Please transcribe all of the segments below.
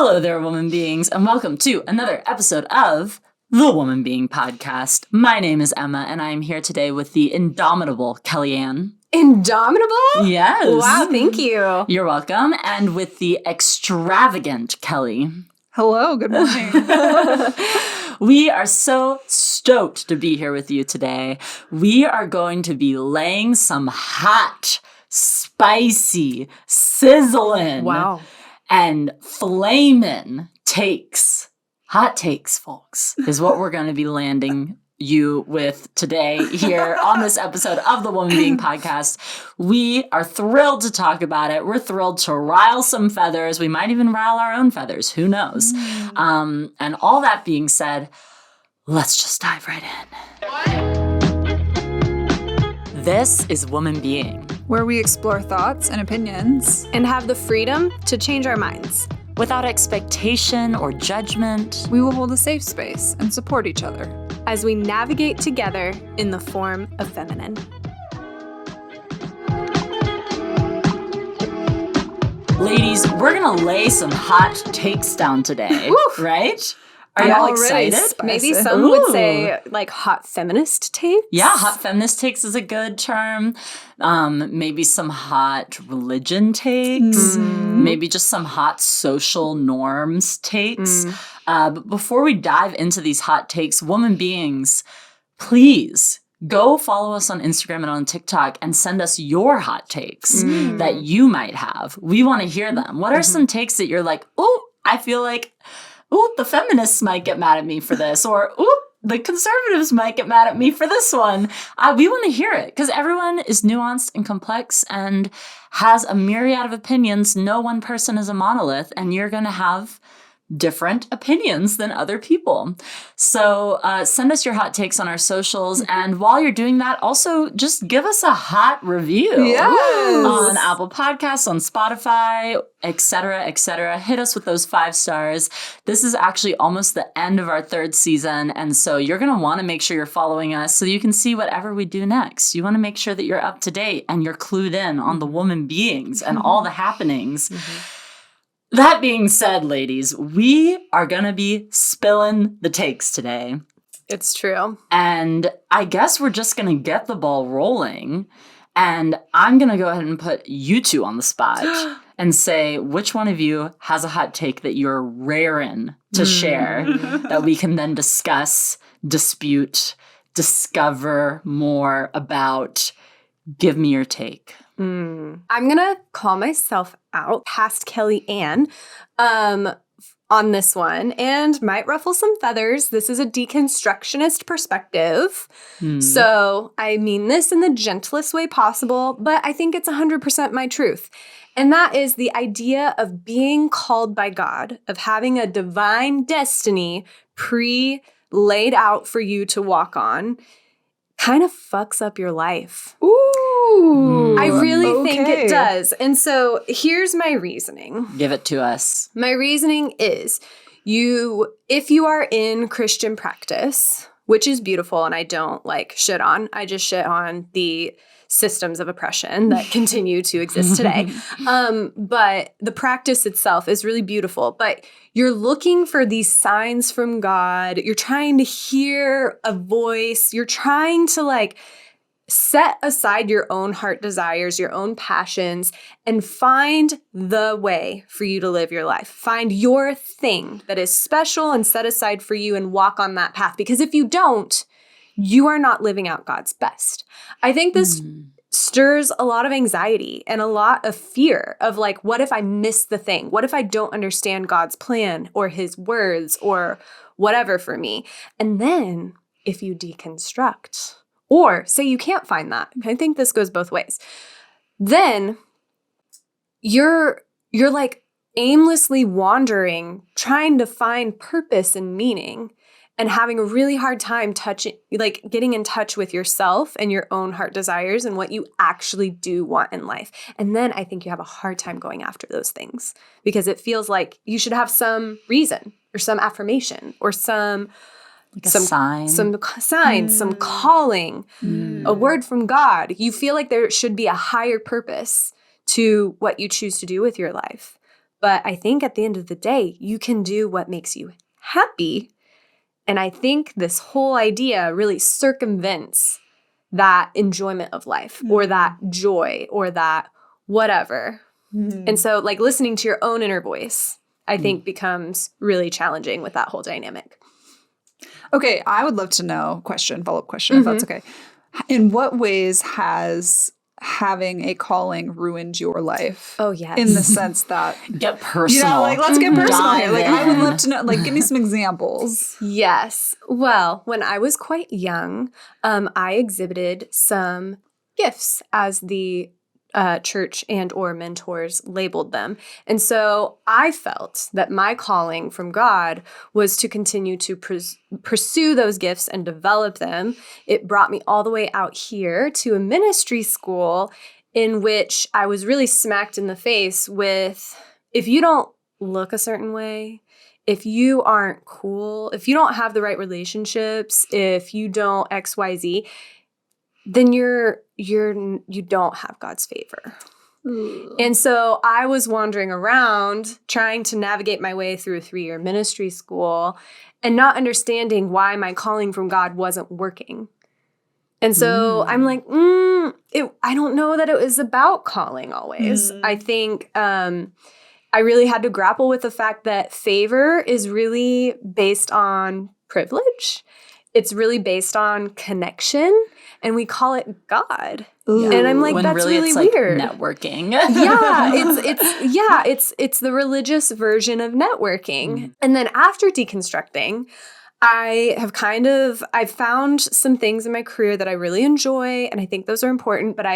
Hello there, woman beings, and welcome to another episode of the Woman Being Podcast. My name is Emma, and I am here today with the indomitable Kellyanne. Indomitable? Yes. Wow, thank you. You're welcome. And with the extravagant Kelly. Hello, good morning. We are so stoked to be here with you today. We are going to be laying some hot, spicy, sizzling, and flamin' takes. Hot takes, folks, is what we're going to be landing you with today here on this episode of the Woman Being Podcast. We are thrilled to talk about it. We're thrilled to rile some feathers. We might even rile our own feathers. Who knows? And all that being said, let's just dive right in. This is Woman Being, where we explore thoughts and opinions and have the freedom to change our minds. Without expectation or judgment, we will hold a safe space and support each other as we navigate together in the form of feminine. Ladies, we're going to lay some hot takes down today, right? Are y'all excited? Maybe some would say like hot feminist takes. Yeah, hot feminist takes is a good term. Maybe some hot religion takes. Maybe just some hot social norms takes. But before we dive into these hot takes, woman beings, please go follow us on Instagram and on TikTok and send us your hot takes that you might have. We want to hear them. What are some takes that you're like, oh, I feel like, ooh, the feminists might get mad at me for this, or ooh, the conservatives might get mad at me for this one. We want to hear it because everyone is nuanced and complex and has a myriad of opinions. No one person is a monolith, and you're going to have different opinions than other people. So send us your hot takes on our socials. And while you're doing that, also just give us a hot review on Apple Podcasts, on Spotify, etc., etc. Hit us with those 5 stars. This is actually almost the end of our 3rd season. And so you're going to want to make sure you're following us so you can see whatever we do next. You want to make sure that you're up to date and you're clued in on the woman beings and all the happenings. That being said, ladies, we are going to be spilling the takes today. It's true. And I guess we're just going to get the ball rolling. And I'm going to go ahead and put you two on the spot and say which one of you has a hot take that you're raring to share that we can then discuss, dispute, discover more about. Give me your take. I'm going to call myself out past Kellyanne on this one and might ruffle some feathers. This is a deconstructionist perspective. So I mean this in the gentlest way possible, but I think it's 100% my truth. And that is the idea of being called by God, of having a divine destiny pre-laid out for you to walk on, kind of fucks up your life. I really think it does. And so here's my reasoning. Give it to us. My reasoning is if you are in Christian practice, which is beautiful and I don't shit on, I just shit on the systems of oppression that continue to exist today. But the practice itself is really beautiful. But you're looking for these signs from God. You're trying to hear a voice. You're trying to set aside your own heart desires, your own passions, and find the way for you to live your life. Find your thing that is special and set aside for you and walk on that path. Because if you don't, you are not living out God's best. I think this stirs a lot of anxiety and a lot of fear of what if I miss the thing? What if I don't understand God's plan or his words or whatever for me? And then if you deconstruct, or say you can't find that, I think this goes both ways, then you're aimlessly wandering, trying to find purpose and meaning, and having a really hard time getting in touch with yourself and your own heart desires and what you actually do want in life. And then I think you have a hard time going after those things because it feels like you should have some reason or some affirmation or some sign, some calling, a word from God. You feel like there should be a higher purpose to what you choose to do with your life. But I think at the end of the day, you can do what makes you happy. And I think this whole idea really circumvents that enjoyment of life or that joy or that whatever. And so like listening to your own inner voice, I think becomes really challenging with that whole dynamic. Okay, I would love to know, follow-up question, if that's okay. In what ways has having a calling ruined your life? Oh, yes. In the sense that, Get personal. like, let's get personal here. Dive Like, I would in. love to know, like, give me some examples. Yes. Well, when I was quite young, I exhibited some gifts, as the church and or mentors labeled them. And so I felt that my calling from God was to continue to pursue those gifts and develop them. It brought me all the way out here to a ministry school in which I was really smacked in the face with, if you don't look a certain way, if you aren't cool, if you don't have the right relationships, if you don't XYZ, then you don't have God's favor. Ooh. And so I was wandering around trying to navigate my way through a 3-year ministry school and not understanding why my calling from God wasn't working. And so I'm like, I don't know that it was about calling always. I think I really had to grapple with the fact that favor is really based on privilege. It's really based on connection. And we call it God. Ooh. And I'm like, when that's really weird. Networking. It's the religious version of networking. And then after deconstructing, I've found some things in my career that I really enjoy, and I think those are important, but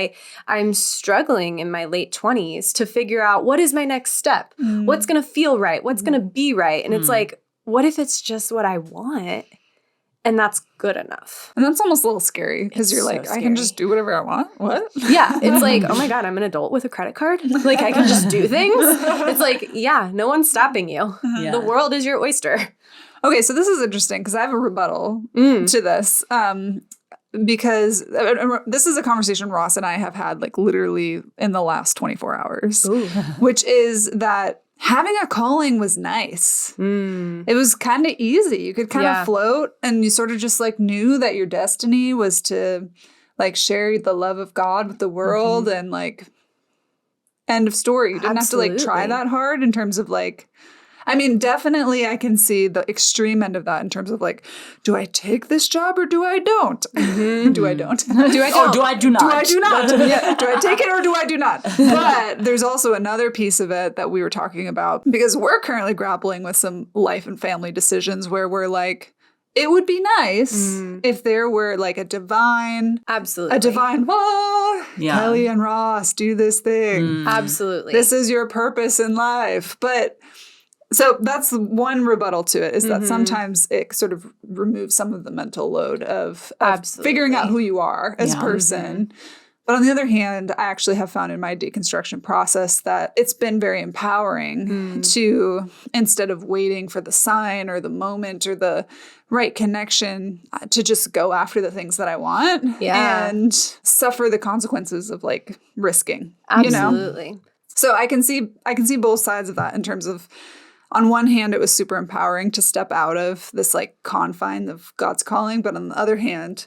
I'm struggling in my late 20s to figure out what is my next step? What's going to feel right? What's going to be right? And it's like, what if it's just what I want? And that's good enough. And that's almost a little scary because you're like, I can just do whatever I want. What? Yeah. It's like, oh my God, I'm an adult with a credit card. Like I can just do things. It's like, yeah, no one's stopping you. Yeah. The world is your oyster. Okay. So this is interesting because I have a rebuttal to this. Because this is a conversation Ross and I have had like literally in the last 24 hours, which is that having a calling was nice. It was kind of easy. You could kind of float and you sort of just like knew that your destiny was to like share the love of God with the world and like end of story. You didn't have to like try that hard in terms of like, I mean, definitely I can see the extreme end of that in terms of like, do I take this job or do I don't? Do I don't? Do I don't? Oh, do I do not? Do I do not? Yeah. Do I take it or do I do not? But there's also another piece of it that we were talking about because we're currently grappling with some life and family decisions where we're like, it would be nice if there were like a divine, Kelly and Ross, do this thing. Absolutely. This is your purpose in life. But so that's one rebuttal to it is that sometimes it sort of removes some of the mental load of figuring out who you are as a person. But on the other hand, I actually have found in my deconstruction process that it's been very empowering to, instead of waiting for the sign or the moment or the right connection, to just go after the things that I want and suffer the consequences of like risking. Absolutely. You know? So I can see both sides of that in terms of, on one hand, it was super empowering to step out of this like confine of God's calling. But on the other hand,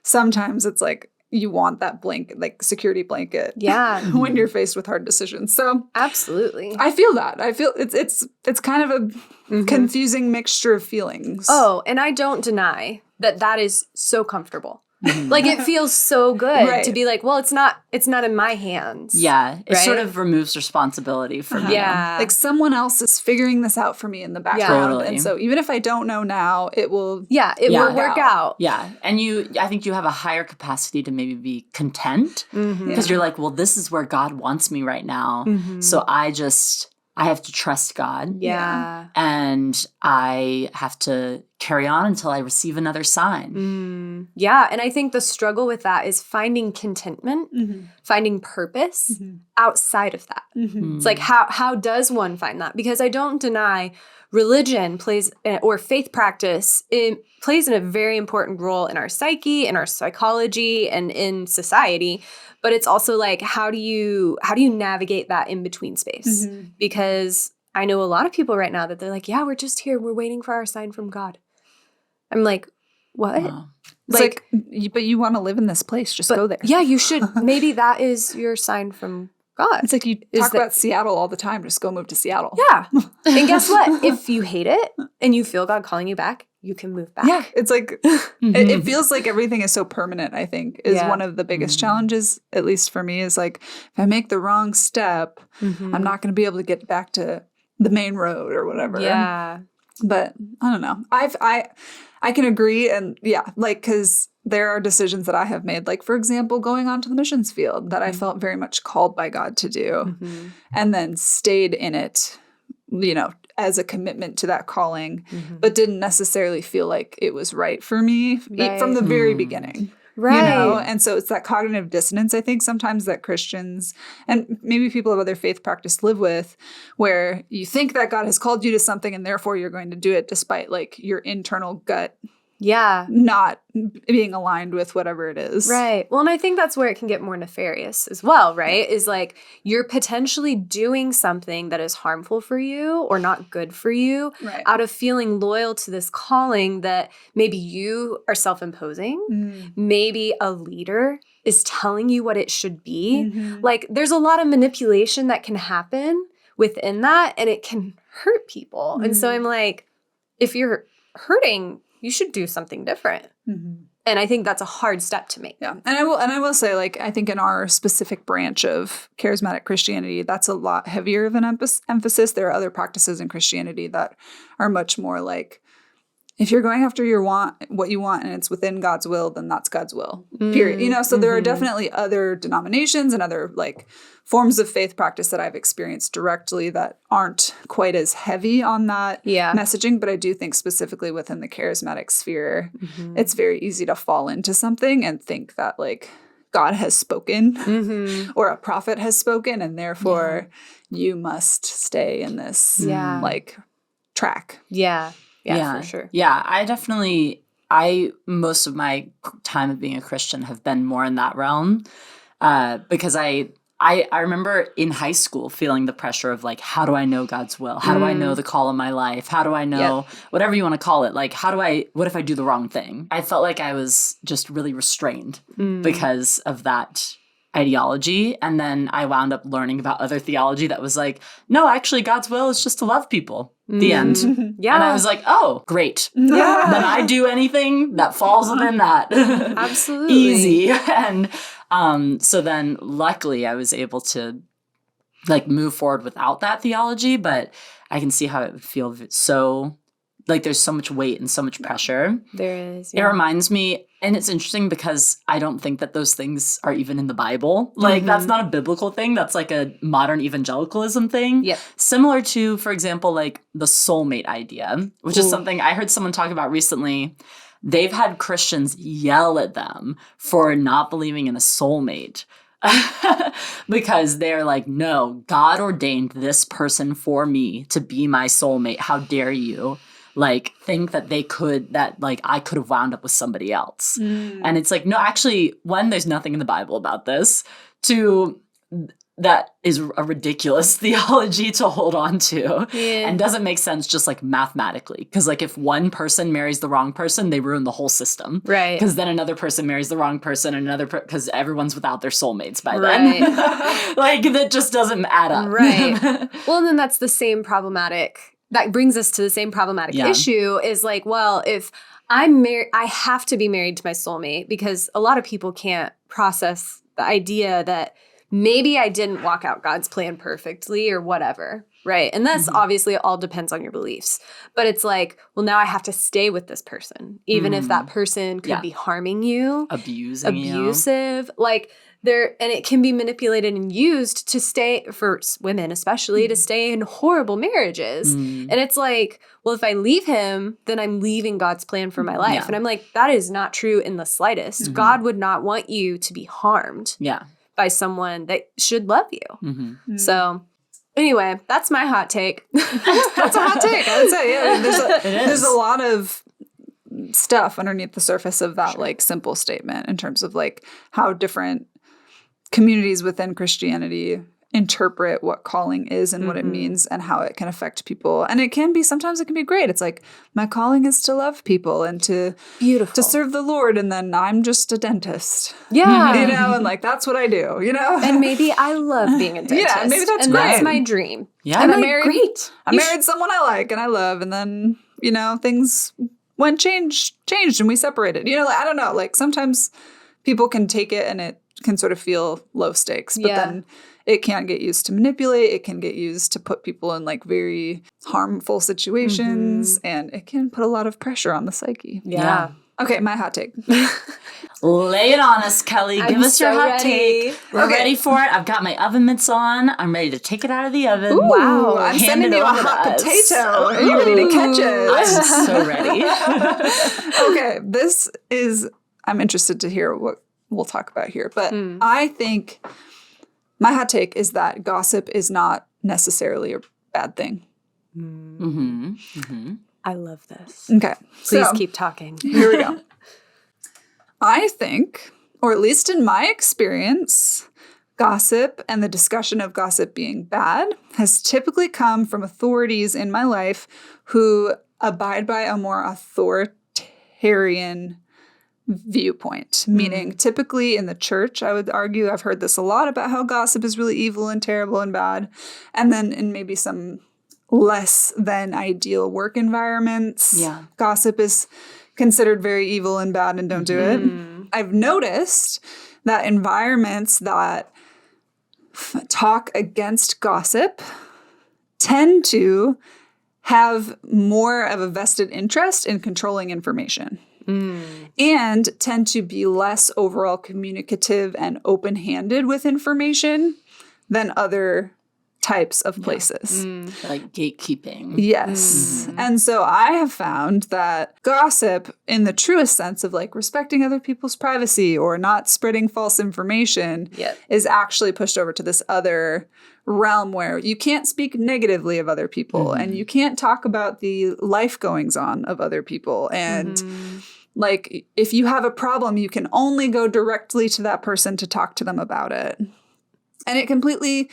sometimes it's like you want that blanket, like security blanket. Yeah. When you're faced with hard decisions. So absolutely. I feel that. I feel it's kind of a confusing mixture of feelings. Oh, and I don't deny that is so comfortable. Like it feels so good to be like, well, it's not in my hands. Yeah. It sort of removes responsibility from you. Yeah. Like someone else is figuring this out for me in the background. Totally. And so even if I don't know now, it will will work out. Yeah. And I think you have a higher capacity to maybe be content because you're like, well, this is where God wants me right now. So I have to trust God. Yeah. And I have to carry on until I receive another sign. Yeah. And I think the struggle with that is finding contentment, finding purpose outside of that. It's like, how does one find that? Because I don't deny religion or faith practice, it plays a very important role in our psyche, in our psychology, and in society. But it's also like, how do you navigate that in between space? Because I know a lot of people right now that they're like, yeah, we're just here. We're waiting for our sign from God. I'm like, what? Wow. It's like, but you want to live in this place. Just go there. Yeah, you should. Maybe that is your sign from God. It's like you talk about Seattle all the time. Just go move to Seattle. Yeah. And guess what? If you hate it and you feel God calling you back, you can move back. Yeah. It's like, it feels like everything is so permanent, I think, is one of the biggest challenges, at least for me, is like, if I make the wrong step, I'm not going to be able to get back to the main road or whatever. Yeah. But I don't know. I can agree. And like, because there are decisions that I have made, like, for example, going onto the missions field that I felt very much called by God to do and then stayed in it, as a commitment to that calling, but didn't necessarily feel like it was right for me from the very beginning. Right. And so it's that cognitive dissonance, I think, sometimes that Christians and maybe people of other faith practice live with, where you think that God has called you to something and therefore you're going to do it despite like your internal gut not being aligned with whatever it is. Right. Well, and I think that's where it can get more nefarious as well, right? Is like you're potentially doing something that is harmful for you or not good for you out of feeling loyal to this calling that maybe you are self-imposing. Maybe a leader is telling you what it should be. Like there's a lot of manipulation that can happen within that and it can hurt people. And so I'm like, if you're hurting, you should do something different. And I think that's a hard step to make. Yeah. And I will say, like, I think in our specific branch of charismatic Christianity, that's a lot heavier of an emphasis. There are other practices in Christianity that are much more like, if you're going after what you want and it's within God's will, then that's God's will, period. So there are definitely other denominations and other like forms of faith practice that I've experienced directly that aren't quite as heavy on that messaging. But I do think specifically within the charismatic sphere, it's very easy to fall into something and think that like God has spoken or a prophet has spoken and therefore you must stay in this like track. Yeah, for sure. Yeah, most of my time of being a Christian have been more in that realm because I remember in high school feeling the pressure of like, how do I know God's will? How do I know the call of my life? How do I know whatever you want to call it? Like, what if I do the wrong thing? I felt like I was just really restrained because of that ideology. And then I wound up learning about other theology that was like, no, actually God's will is just to love people. The end. And I was like, oh, great. Then I do anything that falls within that. Absolutely. Easy. And so then luckily I was able to like move forward without that theology, but I can see how it would feel so like there's so much weight and so much pressure. There is. It reminds me, and it's interesting because I don't think that those things are even in the Bible. Like that's not a biblical thing. That's like a modern evangelicalism thing. Yep. Similar to, for example, like the soulmate idea, which is something I heard someone talk about recently. They've had Christians yell at them for not believing in a soulmate. Because they're like, no, God ordained this person for me to be my soulmate. How dare you? Like, think that I could have wound up with somebody else. And it's like, no, actually, one, there's nothing in the Bible about this. Two, that is a ridiculous theology to hold on to and doesn't make sense just like mathematically. Because like if one person marries the wrong person, they ruin the whole system. Right. Because then another person marries the wrong person and because everyone's without their soulmates by then. Like that just doesn't add up. Right. Well, and then that's the same problematic. That brings us to the same problematic issue is like, well, if I'm married, I have to be married to my soulmate because a lot of people can't process the idea that maybe I didn't walk out God's plan perfectly or whatever, right? And that's obviously it all depends on your beliefs. But it's like, well, now I have to stay with this person, even if that person could be harming you. Abusive. Like and it can be manipulated and used to stay, for women especially, to stay in horrible marriages. And it's like, well, if I leave him, then I'm leaving God's plan for my life. And I'm like, that is not true in the slightest. God would not want you to be harmed. By someone that should love you. So anyway, that's my hot take. That's a hot take. I would say, there's a lot of stuff underneath the surface of that like simple statement in terms of like how different communities within Christianity interpret what calling is and what it means and how it can affect people. And sometimes it can be great. It's like, my calling is to love people and to serve the Lord. And then I'm just a dentist. Yeah. And like, that's what I do, And maybe I love being a dentist. Yeah, maybe that's and great. that's my dream. Yeah. And I married someone I like and I love. And then, things changed and we separated. I don't know. Like, sometimes people can take it and it can sort of feel low stakes, but then it can get used to manipulate. It can get used to put people in like very harmful situations, and it can put a lot of pressure on the psyche. Yeah. Okay, my hot take. Lay it on us, Kelly. Give us your hot take. We're ready for it. I've got my oven mitts on. I'm ready to take it out of the oven. Ooh, wow. I'm Hand sending it you a over to hot us. potato. Are you ready to catch it? I'm so ready. Okay, I'm interested to hear what we'll talk about here. But I think my hot take is that gossip is not necessarily a bad thing. Mm-hmm. Mm-hmm. I love this. Okay. Please keep talking. Here we go. I think, or at least in my experience, gossip and the discussion of gossip being bad has typically come from authorities in my life who abide by a more authoritarian viewpoint, meaning typically in the church, I would argue, I've heard this a lot about how gossip is really evil and terrible and bad. And then in maybe some less than ideal work environments, gossip is considered very evil and bad and don't do it. I've noticed that environments that talk against gossip tend to have more of a vested interest in controlling information. And tend to be less overall communicative and open-handed with information than other types of places. Like gatekeeping. Yes. And so I have found that gossip, in the truest sense of like respecting other people's privacy or not spreading false information, is actually pushed over to this other realm where you can't speak negatively of other people and you can't talk about the life goings on of other people. And like, if you have a problem, you can only go directly to that person to talk to them about it. And it completely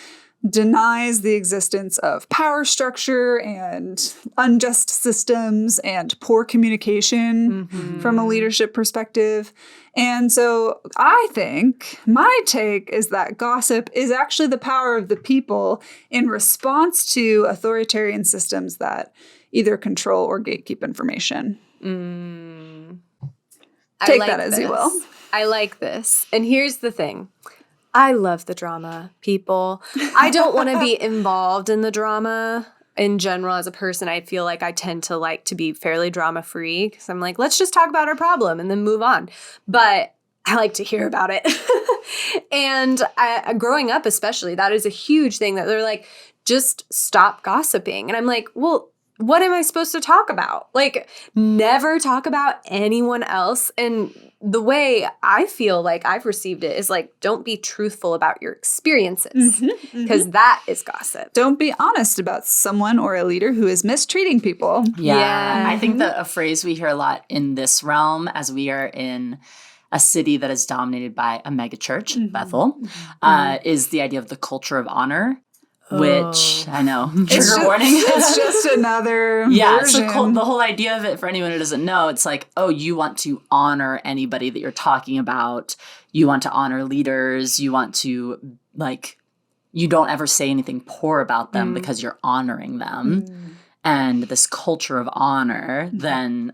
denies the existence of power structure and unjust systems and poor communication from a leadership perspective. And so I think my take is that gossip is actually the power of the people in response to authoritarian systems that either control or gatekeep information. Take that as you will. I like this. And here's the thing. I love the drama, people. I don't want to be involved in the drama in general as a person. I feel like I tend to like to be fairly drama-free because I'm like, let's just talk about our problem and then move on. But I like to hear about it. And growing up especially, that is a huge thing that they're like, just stop gossiping. And I'm like, well, what am I supposed to talk about? Like, never talk about anyone else. And the way I feel like I've received it is like, don't be truthful about your experiences because that is gossip. Don't be honest about someone or a leader who is mistreating people. Yeah. I think that a phrase we hear a lot in this realm as we are in a city that is dominated by a megachurch, Bethel, is the idea of the culture of honor. Which I know, trigger warning. It's just another version. So the whole idea of it, for anyone who doesn't know, it's like, oh, you want to honor anybody that you're talking about. You want to honor leaders. You want to, like, you don't ever say anything poor about them because you're honoring them. And this culture of honor then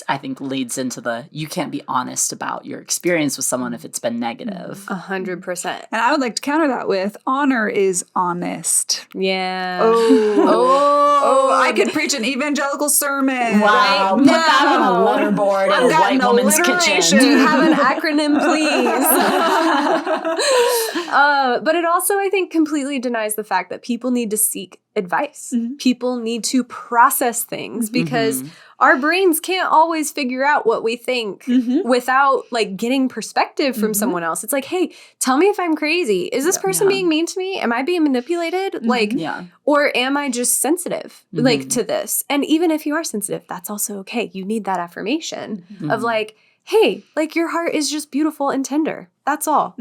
I think leads into you can't be honest about your experience with someone if it's been negative. 100%. And I would like to counter that with honor is honest. Yeah. Oh, I could preach an evangelical sermon. Wow. Right Put that on a letterboard in a white woman's kitchen. Do you have an acronym, please? But it also, I think, completely denies the fact that people need to seek advice. People need to process things because our brains can't always figure out what we think without like getting perspective from someone else. It's like, hey, tell me if I'm crazy. Is this person being mean to me? Am I being manipulated? Or am I just sensitive like to this? And even if you are sensitive, that's also okay. You need that affirmation of like, hey, like your heart is just beautiful and tender. That's all.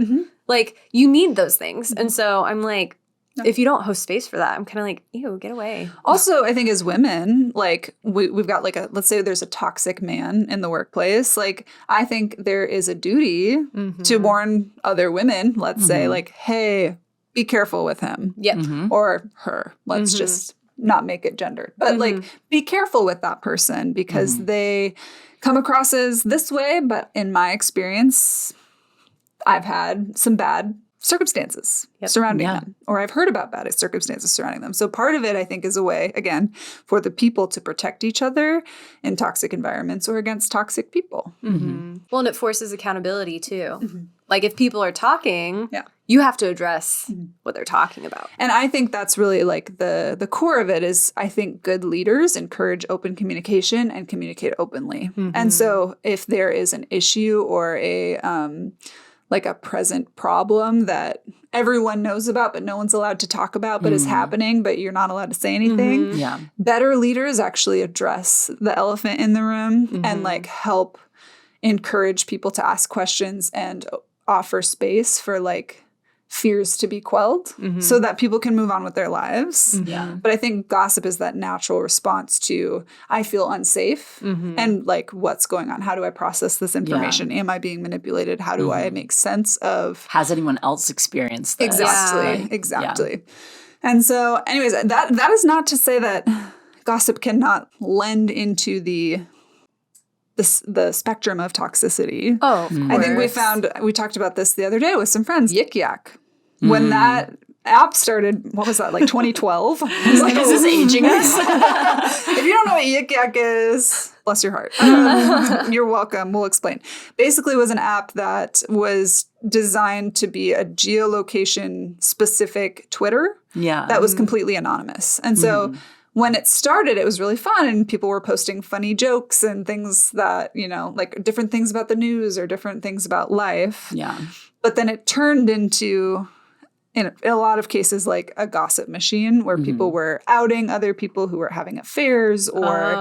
Like, you need those things. And so I'm like, if you don't host space for that, I'm kind of like, ew, get away. Also, I think as women, like we've got like let's say there's a toxic man in the workplace. Like, I think there is a duty to warn other women, let's say, like, hey, be careful with him. Yep. Or her. Let's just not make it gendered. But like, be careful with that person because they come across as this way. But in my experience, I've had some bad circumstances surrounding them, or I've heard about bad circumstances surrounding them. So part of it, I think, is a way, again, for the people to protect each other in toxic environments or against toxic people. Well, and it forces accountability too. Like, if people are talking, you have to address what they're talking about. And I think that's really like the core of it is, I think good leaders encourage open communication and communicate openly. And so if there is an issue or a like a present problem that everyone knows about, but no one's allowed to talk about, but is happening, but you're not allowed to say anything. Better leaders actually address the elephant in the room and like help encourage people to ask questions and offer space for like fears to be quelled so that people can move on with their lives. But I think gossip is that natural response to, I feel unsafe and like, what's going on? How do I process this information? Am I being manipulated? How do I make sense of... Has anyone else experienced this? Exactly. And so anyways, that is not to say that gossip cannot lend into the spectrum of toxicity. Oh, of course. I think we talked about this the other day with some friends, Yik Yak. When that app started, what was that, like 2012? I was like, Is this aging us? If you don't know what Yik Yak is, bless your heart. You're welcome. We'll explain. Basically, it was an app that was designed to be a geolocation-specific Twitter that was completely anonymous. And so when it started, it was really fun and people were posting funny jokes and things that, you know, like different things about the news or different things about life. But then it turned into, in a lot of cases, like a gossip machine where people were outing other people who were having affairs or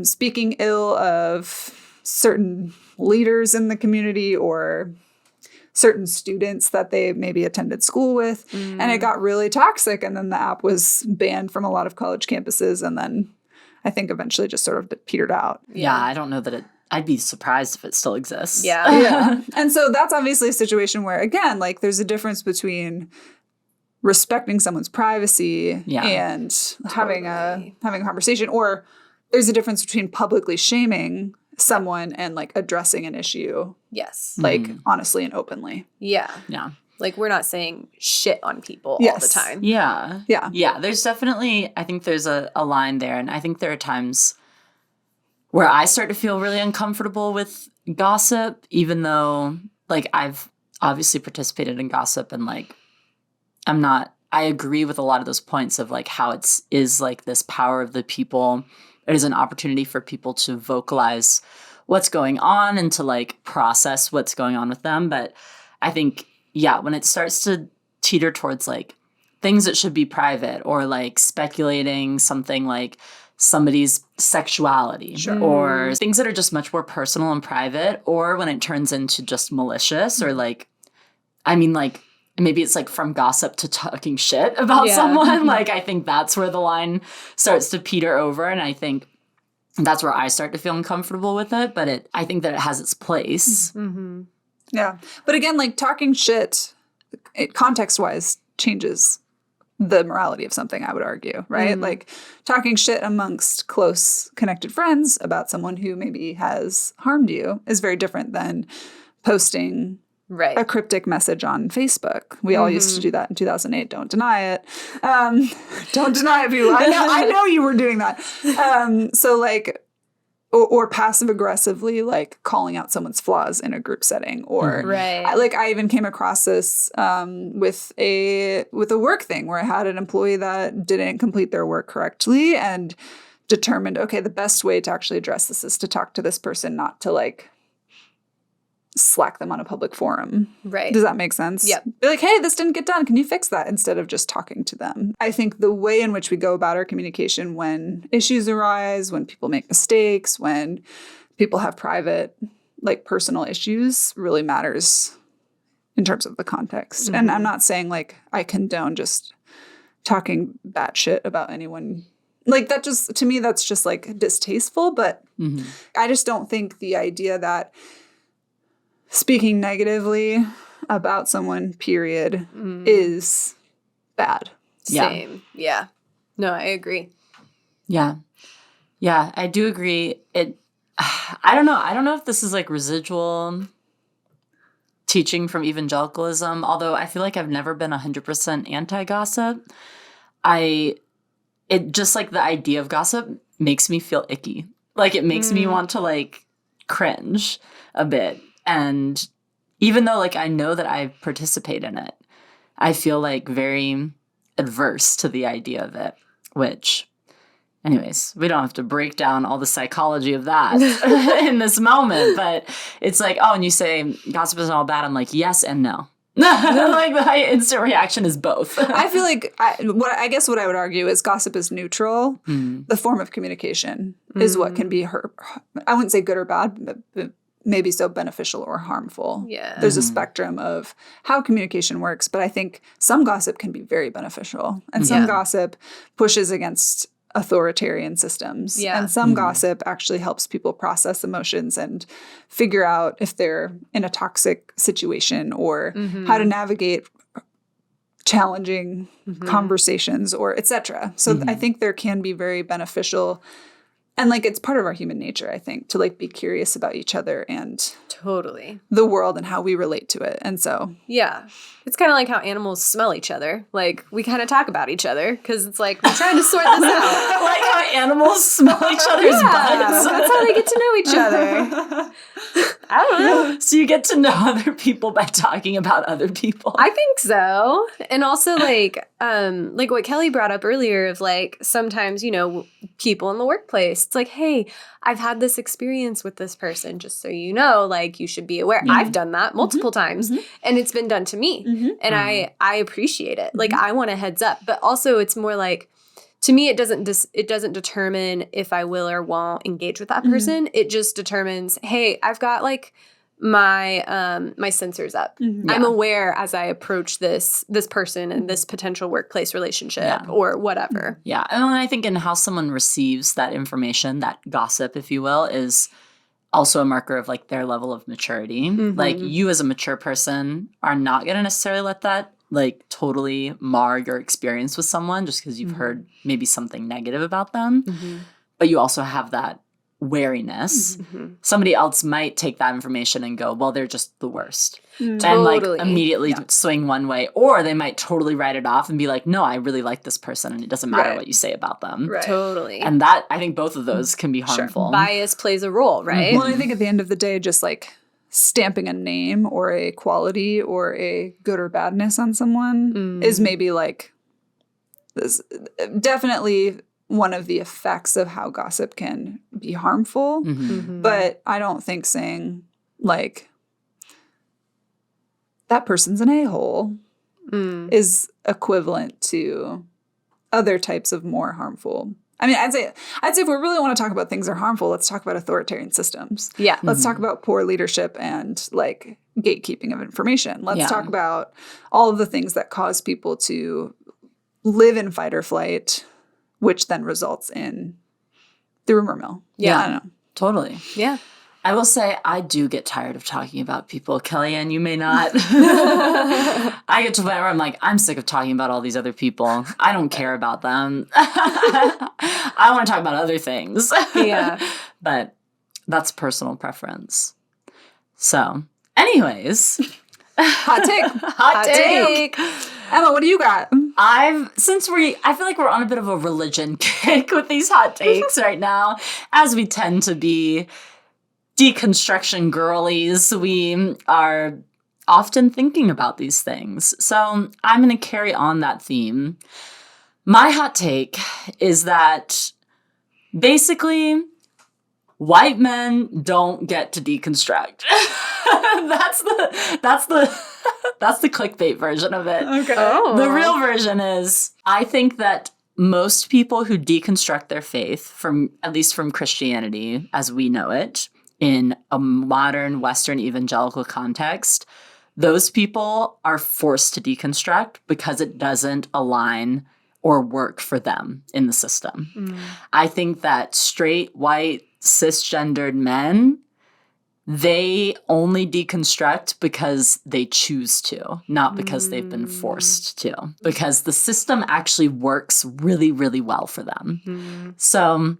speaking ill of certain leaders in the community or certain students that they maybe attended school with. And it got really toxic. And then the app was banned from a lot of college campuses. And then I think eventually just sort of petered out. I don't know that I'd be surprised if it still exists. And so that's obviously a situation where, again, like there's a difference between respecting someone's privacy and having a conversation, or there's a difference between publicly shaming someone and like addressing an issue. Like honestly and openly. Like, we're not saying shit on people all the time. There's definitely, I think there's a line there. And I think there are times where I start to feel really uncomfortable with gossip, even though like I've obviously participated in gossip and like I agree with a lot of those points of like how is like this power of the people. It is an opportunity for people to vocalize what's going on and to like process what's going on with them. But I think, when it starts to teeter towards like things that should be private or like speculating something like somebody's sexuality or things that are just much more personal and private, or when it turns into just malicious or like, I mean, like maybe it's like from gossip to talking shit about someone. Like, I think that's where the line starts to peter over. And I think that's where I start to feel uncomfortable with it. But I think that it has its place. Yeah. But again, like talking shit, context-wise, changes the morality of something, I would argue, right? Like talking shit amongst close connected friends about someone who maybe has harmed you is very different than posting a cryptic message on Facebook. We all used to do that in 2008. Don't deny it. Don't deny it, people. I know you were doing that. So like, or passive aggressively like calling out someone's flaws in a group setting, or I even came across this with a work thing where I had an employee that didn't complete their work correctly and determined, okay, the best way to actually address this is to talk to this person, not to like slack them on a public forum. Does that make sense? Be like, hey, this didn't get done. Can you fix that? Instead of just talking to them. I think the way in which we go about our communication when issues arise, when people make mistakes, when people have private, like personal issues really matters in terms of the context. And I'm not saying like I condone just talking batshit about anyone. Like that just, to me, that's just like distasteful. But I just don't think the idea that speaking negatively about someone, period, is bad. Same. Yeah. No, I agree. Yeah. Yeah, I do agree. I don't know. I don't know if this is like residual teaching from evangelicalism, although I feel like I've never been 100% anti-gossip. It just like the idea of gossip makes me feel icky. Like it makes me want to like cringe a bit. And even though like I know that I participate in it, I feel like very adverse to the idea of it, which, anyways, we don't have to break down all the psychology of that in this moment, but it's like, oh, and you say gossip isn't all bad. I'm like, yes and no. Like my instant reaction is both. I feel like I guess what I would argue is gossip is neutral. The form of communication is what can be I wouldn't say good or bad, but maybe so beneficial or harmful. Yeah. There's a spectrum of how communication works, but I think some gossip can be very beneficial, and some gossip pushes against authoritarian systems. Yeah. And some gossip actually helps people process emotions and figure out if they're in a toxic situation or how to navigate challenging conversations or etc. So I think there can be very beneficial, and like it's part of our human nature, I think, to like be curious about each other and Totally. the world and how we relate to it. And so Yeah. It's kind of like how animals smell each other. Like, we kind of talk about each other because it's like, we're trying to sort this out. Like how animals smell each other's butts. That's how they get to know each other. I don't know. So you get to know other people by talking about other people. I think so. And also like what Kelly brought up earlier of like sometimes, people in the workplace, it's like, hey, I've had this experience with this person, just so you know, like you should be aware. I've done that multiple times and it's been done to me. And I appreciate it. Like I want a heads up, but also it's more like, to me, it doesn't determine if I will or won't engage with that person. It just determines, hey, I've got like my my sensors up. I'm aware as I approach this person and this potential workplace relationship or whatever. Yeah, and I think in how someone receives that information, that gossip, if you will, is also a marker of like their level of maturity. Like you as a mature person are not going to necessarily let that like totally mar your experience with someone just because you've heard maybe something negative about them. But you also have that wariness. Somebody else might take that information and go, well, they're just the worst. And like immediately swing one way. Or they might totally write it off and be like, no, I really like this person and it doesn't matter what you say about them. Totally. And that, I think both of those can be harmful. Bias plays a role, right? Well, I think at the end of the day, just like stamping a name or a quality or a good or badness on someone is maybe like this, definitely one of the effects of how gossip can be harmful. But I don't think saying like that person's an a-hole is equivalent to other types of more harmful. I mean, I'd say if we really want to talk about things that are harmful, let's talk about authoritarian systems. Yeah. Let's talk about poor leadership and like gatekeeping of information. Let's talk about all of the things that cause people to live in fight or flight, which then results in the rumor mill. Yeah. I don't know. Totally. Yeah. I will say I do get tired of talking about people. Kellyanne, you may not. I get to the point where I'm like, I'm sick of talking about all these other people. I don't care about them. I want to talk about other things. Yeah. But that's personal preference. So, anyways. Hot take. Hot take. Emma, what do you got? I feel like we're on a bit of a religion kick with these hot takes right now, as we tend to be deconstruction girlies. We are often thinking about these things. So I'm going to carry on that theme. My hot take is that basically white men don't get to deconstruct. That's the clickbait version of it. Okay. Oh. The real version is, I think that most people who deconstruct their faith, at least from Christianity as we know it, in a modern Western evangelical context, those people are forced to deconstruct because it doesn't align or work for them in the system. I think that straight, white, cisgendered men, they only deconstruct because they choose to, not because they've been forced to, because the system actually works really, really well for them. So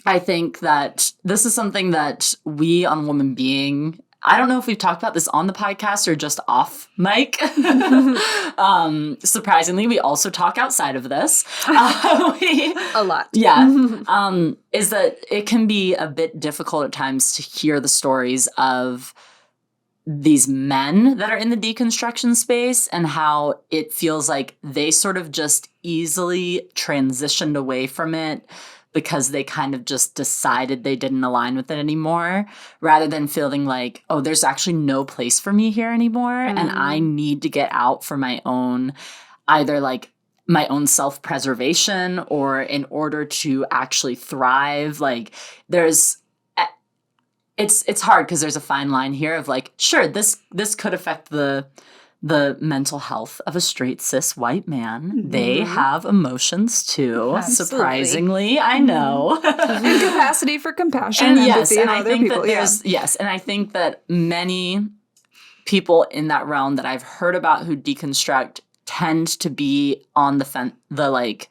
I think that this is something that we on Woman Being, I don't know if we've talked about this on the podcast or just off mic. Surprisingly, we also talk outside of this. A lot. Yeah. Is that it can be a bit difficult at times to hear the stories of these men that are in the deconstruction space and how it feels like they sort of just easily transitioned away from it because they kind of just decided they didn't align with it anymore, rather than feeling like, oh, there's actually no place for me here anymore. And I need to get out for my own, either like my own self-preservation or in order to actually thrive. Like it's hard because there's a fine line here of like, sure, this could affect the mental health of a straight cis white man. They have emotions too. Absolutely. Surprisingly, I know. And capacity for compassion, And empathy, and and I other think people. that there's and I think that many people in that realm that I've heard about who deconstruct tend to be on the like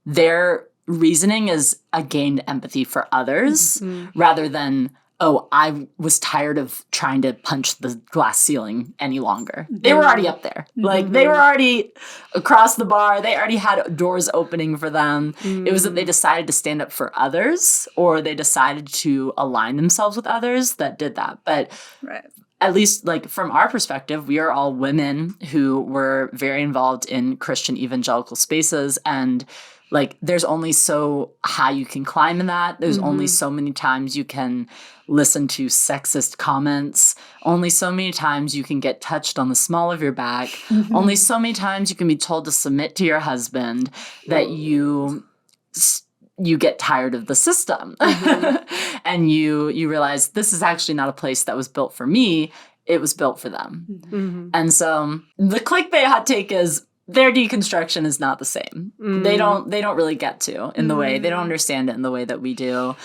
their reasoning is a gained empathy for others rather than, oh, I was tired of trying to punch the glass ceiling any longer. They were already up there. Like, they were already across the bar. They already had doors opening for them. It was that they decided to stand up for others or they decided to align themselves with others that did that. But at least, like, from our perspective, we are all women who were very involved in Christian evangelical spaces, and like, there's only so high you can climb in that. There's only so many times you can listen to sexist comments. Only so many times you can get touched on the small of your back. Only so many times you can be told to submit to your husband that you get tired of the system. And you realize this is actually not a place that was built for me. It was built for them. And so the clickbait hot take is, their deconstruction is not the same. They don't really get to in the way, they don't understand it in the way that we do,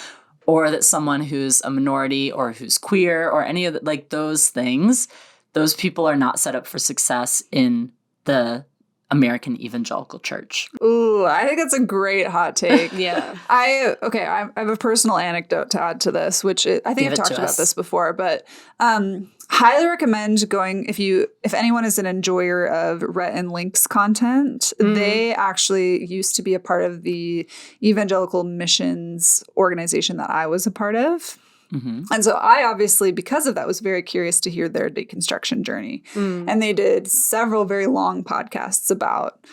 or that someone who's a minority or who's queer or any of the, like those things, those people are not set up for success in the American evangelical church. Ooh, I think that's a great hot take. Yeah. I have a personal anecdote to add to this, which I think I've talked about this before, but highly recommend going if anyone is an enjoyer of Rhett and Link's content. They actually used to be a part of the evangelical missions organization that I was a part of. And so I obviously, because of that, was very curious to hear their deconstruction journey. And they did several very long podcasts about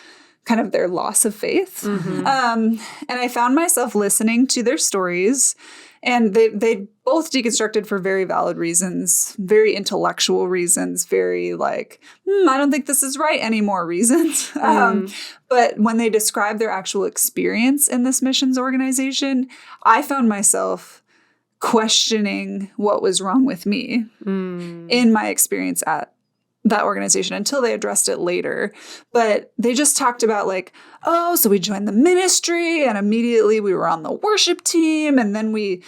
kind of their loss of faith. And I found myself listening to their stories, and they both deconstructed for very valid reasons, very intellectual reasons, very like, I don't think this is right anymore reasons. But when they described their actual experience in this missions organization, I found myself questioning what was wrong with me in my experience at that organization until they addressed it later. But they just talked about like, oh, so we joined the ministry and immediately we were on the worship team and then we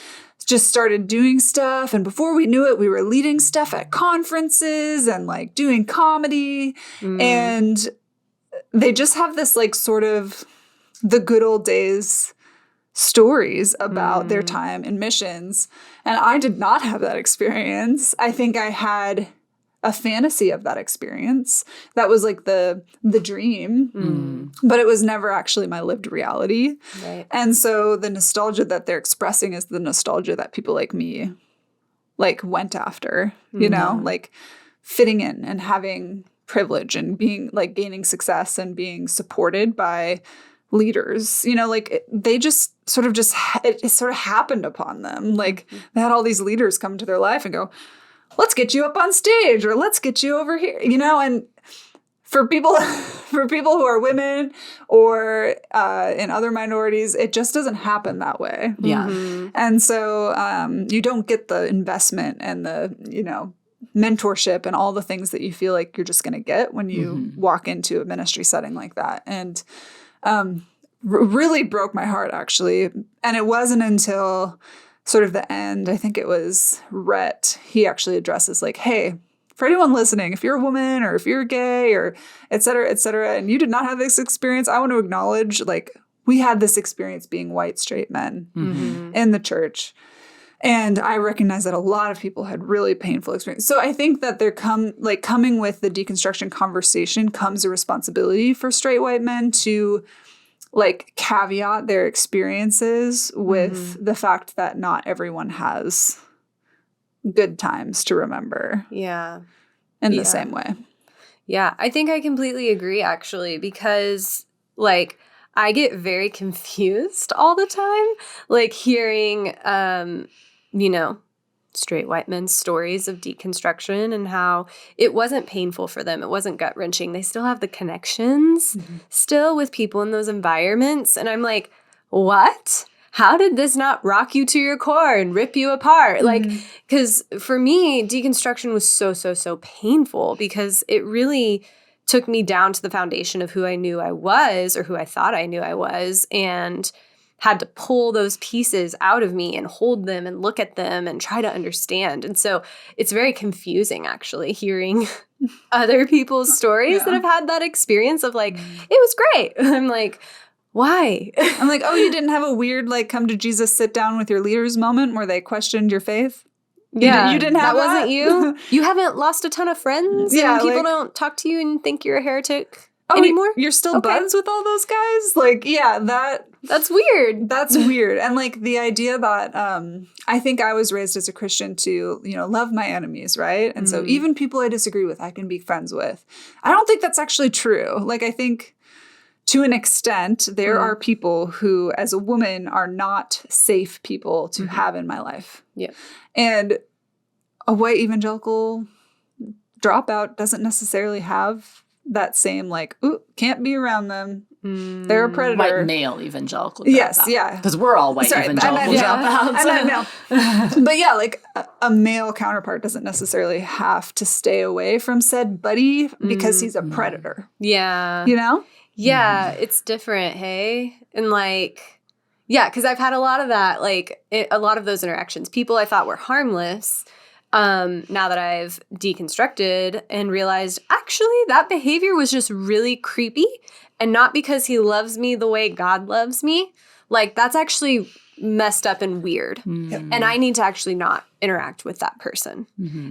just started doing stuff. And before we knew it, we were leading stuff at conferences and like doing comedy. And they just have this like sort of the good old days stories about their time in missions. And I did not have that experience. I think I had a fantasy of that experience. That was like the dream, but it was never actually my lived reality. Right. And so the nostalgia that they're expressing is the nostalgia that people like me like went after, you know, like fitting in and having privilege and being like gaining success and being supported by leaders, you know, like they just sort of it sort of happened upon them. Like they had all these leaders come to their life and go, let's get you up on stage or let's get you over here, you know, and for people who are women or in other minorities, it just doesn't happen that way. Yeah. And so you don't get the investment and the, you know, mentorship and all the things that you feel like you're just going to get when you walk into a ministry setting like that. And really broke my heart, actually. And it wasn't until sort of the end, I think it was Rhett, he actually addresses like, hey, for anyone listening, if you're a woman or if you're gay or et cetera, and you did not have this experience, I want to acknowledge like we had this experience being white, straight men in the church. And I recognize that a lot of people had really painful experience. So I think that coming with the deconstruction conversation comes a responsibility for straight white men to like caveat their experiences with the fact that not everyone has good times to remember. Yeah. In the same way. Yeah. I think I completely agree, actually, because like I get very confused all the time, like hearing, straight white men's stories of deconstruction and how it wasn't painful for them. It wasn't gut-wrenching. They still have the connections still with people in those environments. And I'm like, what? How did this not rock you to your core and rip you apart? Like, because for me, deconstruction was so painful because it really took me down to the foundation of who I knew I was or who I thought I knew I was, and had to pull those pieces out of me and hold them and look at them and try to understand. And so it's very confusing, actually, hearing other people's stories that have had that experience of like, it was great. I'm like, why? I'm like, oh, you didn't have a weird like come to Jesus, sit down with your leaders moment where they questioned your faith? Yeah. You didn't have that? Wasn't you? You haven't lost a ton of friends? Yeah, and people like, don't talk to you and think you're a heretic anymore? You're still buds with all those guys? Like, yeah, that's weird. That's weird. And like the idea that I think I was raised as a Christian to, love my enemies, right? And so even people I disagree with, I can be friends with. I don't think that's actually true. Like, I think to an extent, there are people who, as a woman, are not safe people to have in my life. Yeah. And a white evangelical dropout doesn't necessarily have that same like, ooh, can't be around them. They're a predator. White male evangelical dropout. Yes, yeah. Because we're all white evangelical dropouts. I know. But yeah, like a male counterpart doesn't necessarily have to stay away from said buddy because he's a predator. Yeah. Yeah, it's different, hey? And like, yeah, because I've had a lot of that, like a lot of those interactions. People I thought were harmless, now that I've deconstructed and realized actually that behavior was just really creepy, and not because he loves me the way God loves me. Like, that's actually messed up and weird. And I need to actually not interact with that person.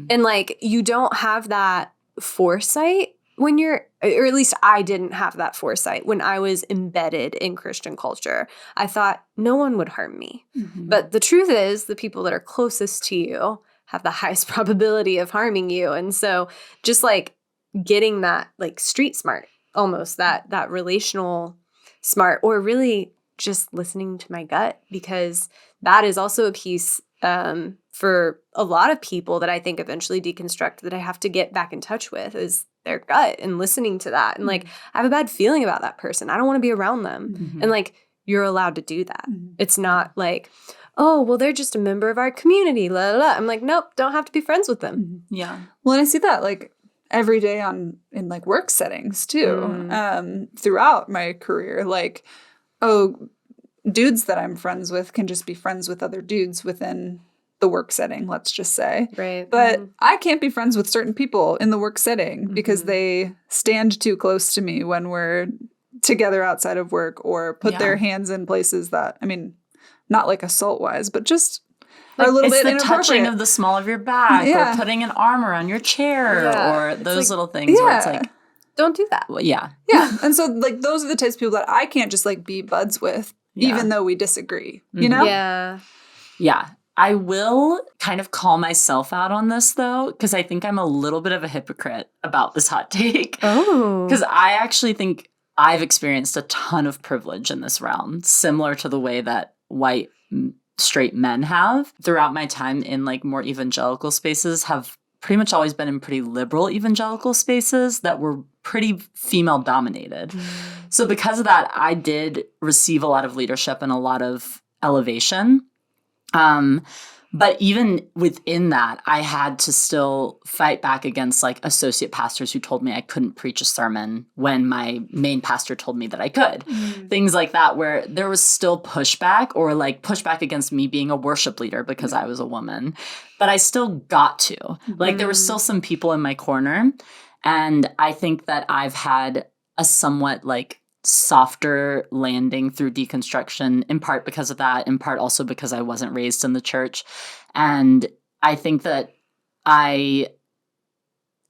And like, you don't have that foresight when you're, or at least I didn't have that foresight when I was embedded in Christian culture. I thought no one would harm me. But the truth is, the people that are closest to you have the highest probability of harming you. And so just like getting that like street smart, almost that relational smart, or really just listening to my gut, because that is also a piece for a lot of people that I think eventually deconstruct that I have to get back in touch with, is their gut and listening to that. And like, I have a bad feeling about that person. I don't want to be around them. And like, you're allowed to do that. It's not like, oh, well, they're just a member of our community. La, la, la. I'm like, nope, don't have to be friends with them. Yeah. Well, and I see that like every day in like work settings too, throughout my career. Like, oh, dudes that I'm friends with can just be friends with other dudes within the work setting, let's just say. Right. But I can't be friends with certain people in the work setting because they stand too close to me when we're together outside of work, or put their hands in places that, I mean, not like assault-wise, but just like, are a little bit inappropriate. It's the touching of the small of your back, or putting an arm around your chair, or those like, little things where it's like, don't do that. Well, yeah. And so like those are the types of people that I can't just like be buds with, even though we disagree, you know? Yeah. I will kind of call myself out on this, though, because I think I'm a little bit of a hypocrite about this hot take. Oh. Because I actually think I've experienced a ton of privilege in this realm, similar to the way that white straight men have. Throughout my time in like more evangelical spaces, have pretty much always been in pretty liberal evangelical spaces that were pretty female dominated. So because of that, I did receive a lot of leadership and a lot of elevation. But even within that, I had to still fight back against like associate pastors who told me I couldn't preach a sermon when my main pastor told me that I could. Things like that, where there was still pushback, or like pushback against me being a worship leader because I was a woman. But I still got to. Like there were still some people in my corner. And I think that I've had a somewhat like softer landing through deconstruction, in part because of that, in part also because I wasn't raised in the church. And I think that I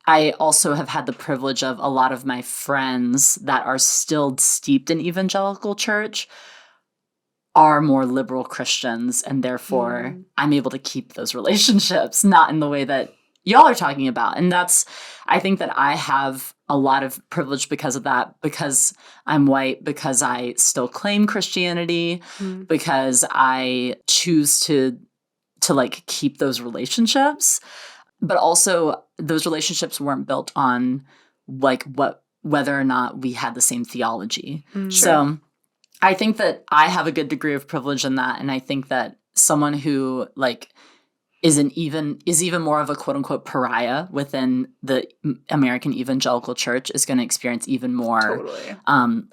also have had the privilege of a lot of my friends that are still steeped in evangelical church are more liberal Christians, and therefore I'm able to keep those relationships, not in the way that y'all are talking about. And I think that I have a lot of privilege because of that, because I'm white, because I still claim Christianity, because I choose to like keep those relationships. But also those relationships weren't built on like whether or not we had the same theology. So I think that I have a good degree of privilege in that. And I think that someone who like is even more of a quote unquote pariah within the American evangelical church is going to experience even more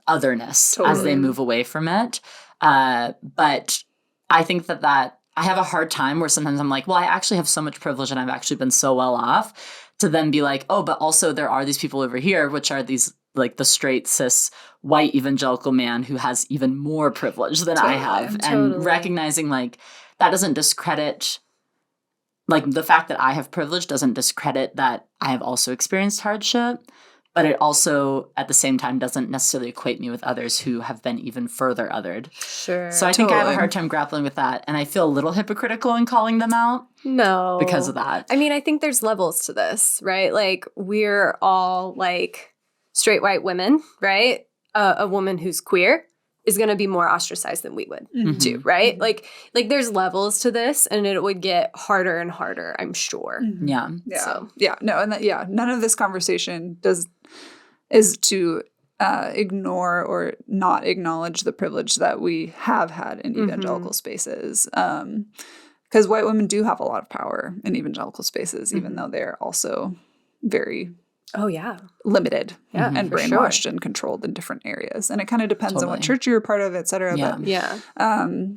otherness as they move away from it. But I think that I have a hard time where sometimes I'm like, well, I actually have so much privilege and I've actually been so well off, to then be like, oh, but also there are these people over here, which are these like the straight cis white evangelical man who has even more privilege than I have. And recognizing like that doesn't discredit, like the fact that I have privilege doesn't discredit that I have also experienced hardship, but it also at the same time doesn't necessarily equate me with others who have been even further othered. Sure. So I think I have a hard time grappling with that, and I feel a little hypocritical in calling them out. No. Because of that. I mean, I think there's levels to this, right? Like we're all like straight white women, right? A woman who's queer is going to be more ostracized than we would do, right? Like there's levels to this, and it would get harder and harder, I'm sure. Yeah. No, and none of this conversation is to ignore or not acknowledge the privilege that we have had in evangelical spaces. Because white women do have a lot of power in evangelical spaces, even though they're also very limited and brainwashed and controlled in different areas. And it kind of depends on what church you're a part of, et cetera. Yeah. But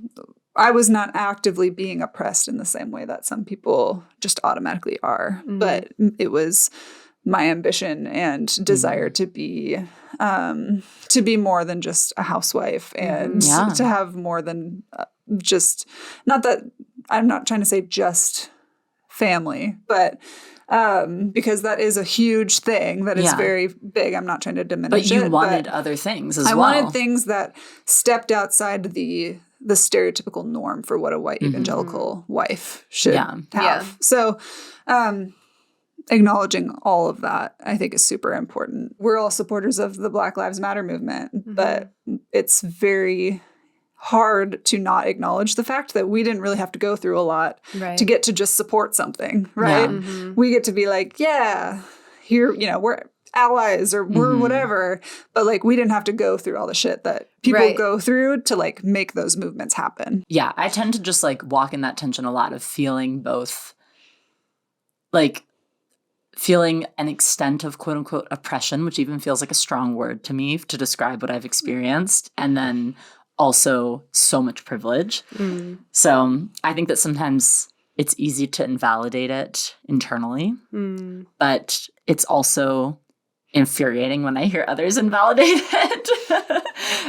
I was not actively being oppressed in the same way that some people just automatically are. But it was my ambition and desire to be more than just a housewife, and to have more than just, not that I'm not trying to say just family, but because that is a huge thing that is very big. I'm not trying to diminish it. But you wanted other things as well. I wanted things that stepped outside the stereotypical norm for what a white evangelical wife should have. Yeah. So acknowledging all of that, I think, is super important. We're all supporters of the Black Lives Matter movement, but it's very hard to not acknowledge the fact that we didn't really have to go through a lot to get to just support something, right? We get to be like, yeah, here, we're allies or we're whatever, but like we didn't have to go through all the shit that people go through to like make those movements happen. Yeah, I tend to just like walk in that tension a lot of feeling both like feeling an extent of quote unquote oppression, which even feels like a strong word to me to describe what I've experienced, and then also so much privilege. So I think that sometimes it's easy to invalidate it internally, but it's also infuriating when I hear others invalidate it.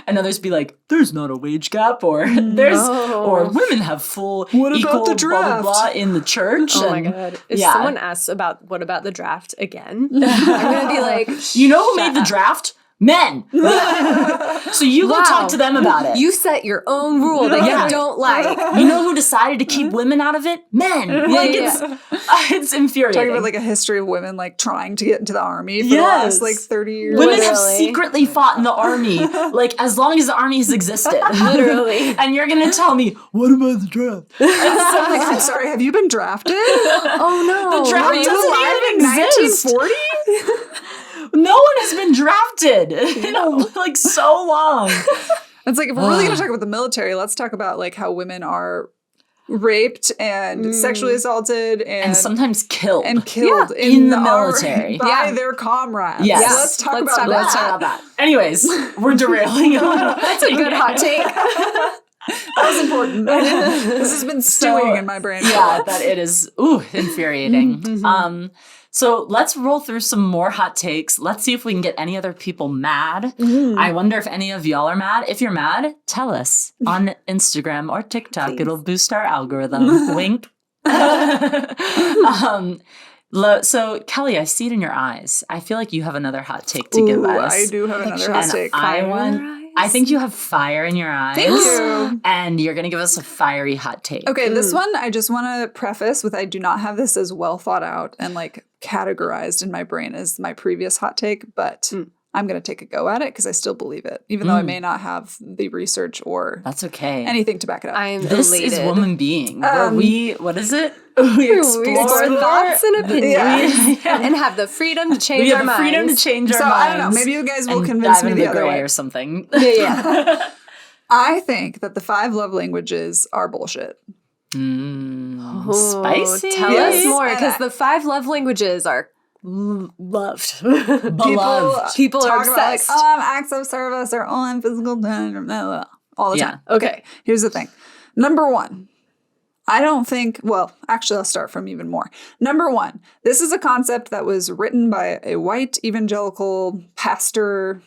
And others be like, there's not a wage gap, or or women have full equal the draft? Blah, blah, blah in the church. Oh my God. If someone asks what about the draft again, I'm going to be like, you know who made the draft? Men. So you go talk to them about it. You set your own rule that you don't like. You know who decided to keep women out of it? Men. Like it's infuriating. Talking about like a history of women like trying to get into the army for the last like 30 years. Women have secretly fought in the army like as long as the army has existed. Literally. And you're gonna tell me, what about the draft? I'm sorry, have you been drafted? Oh no. The draft doesn't even exist. 1940? No one has been drafted in like so long. It's like, if we're really going to talk about the military, let's talk about like how women are raped and sexually assaulted and sometimes killed. And killed in the military. By their comrades. Yes. Let's talk about that. Let's talk about that. Anyways, we're derailing. That's a good hot take. That was important. This has been stewing in my brain. Yeah, that it is infuriating. So let's roll through some more hot takes. Let's see if we can get any other people mad. I wonder if any of y'all are mad. If you're mad, tell us on Instagram or TikTok. Please. It'll boost our algorithm. Wink. So, Kelly, I see it in your eyes. I feel like you have another hot take to give us. I do have another hot take. I think you have fire in your eyes. Thank you. And you're going to give us a fiery hot take. Okay, this one I just want to preface with I do not have this as well thought out and like categorized in my brain as my previous hot take, but I'm going to take a go at it because I still believe it, even though I may not have the research or that's okay. anything to back it up. This elated. Is Woman Being, where what is it? We explore thoughts and opinions and have the freedom to change our minds. We have the freedom to change our minds. So I don't know, maybe you guys will convince me the other way. Or something. Yeah. I think that the 5 love languages are bullshit. Spicy. Tell us more, because the 5 love languages are loved. Beloved. People are obsessed. About, like, acts of service or on physical touch, all the time. Okay. Here's the thing. Number 1. I don't think, well, actually, I'll start from even more. Number 1, this is a concept that was written by a white evangelical pastor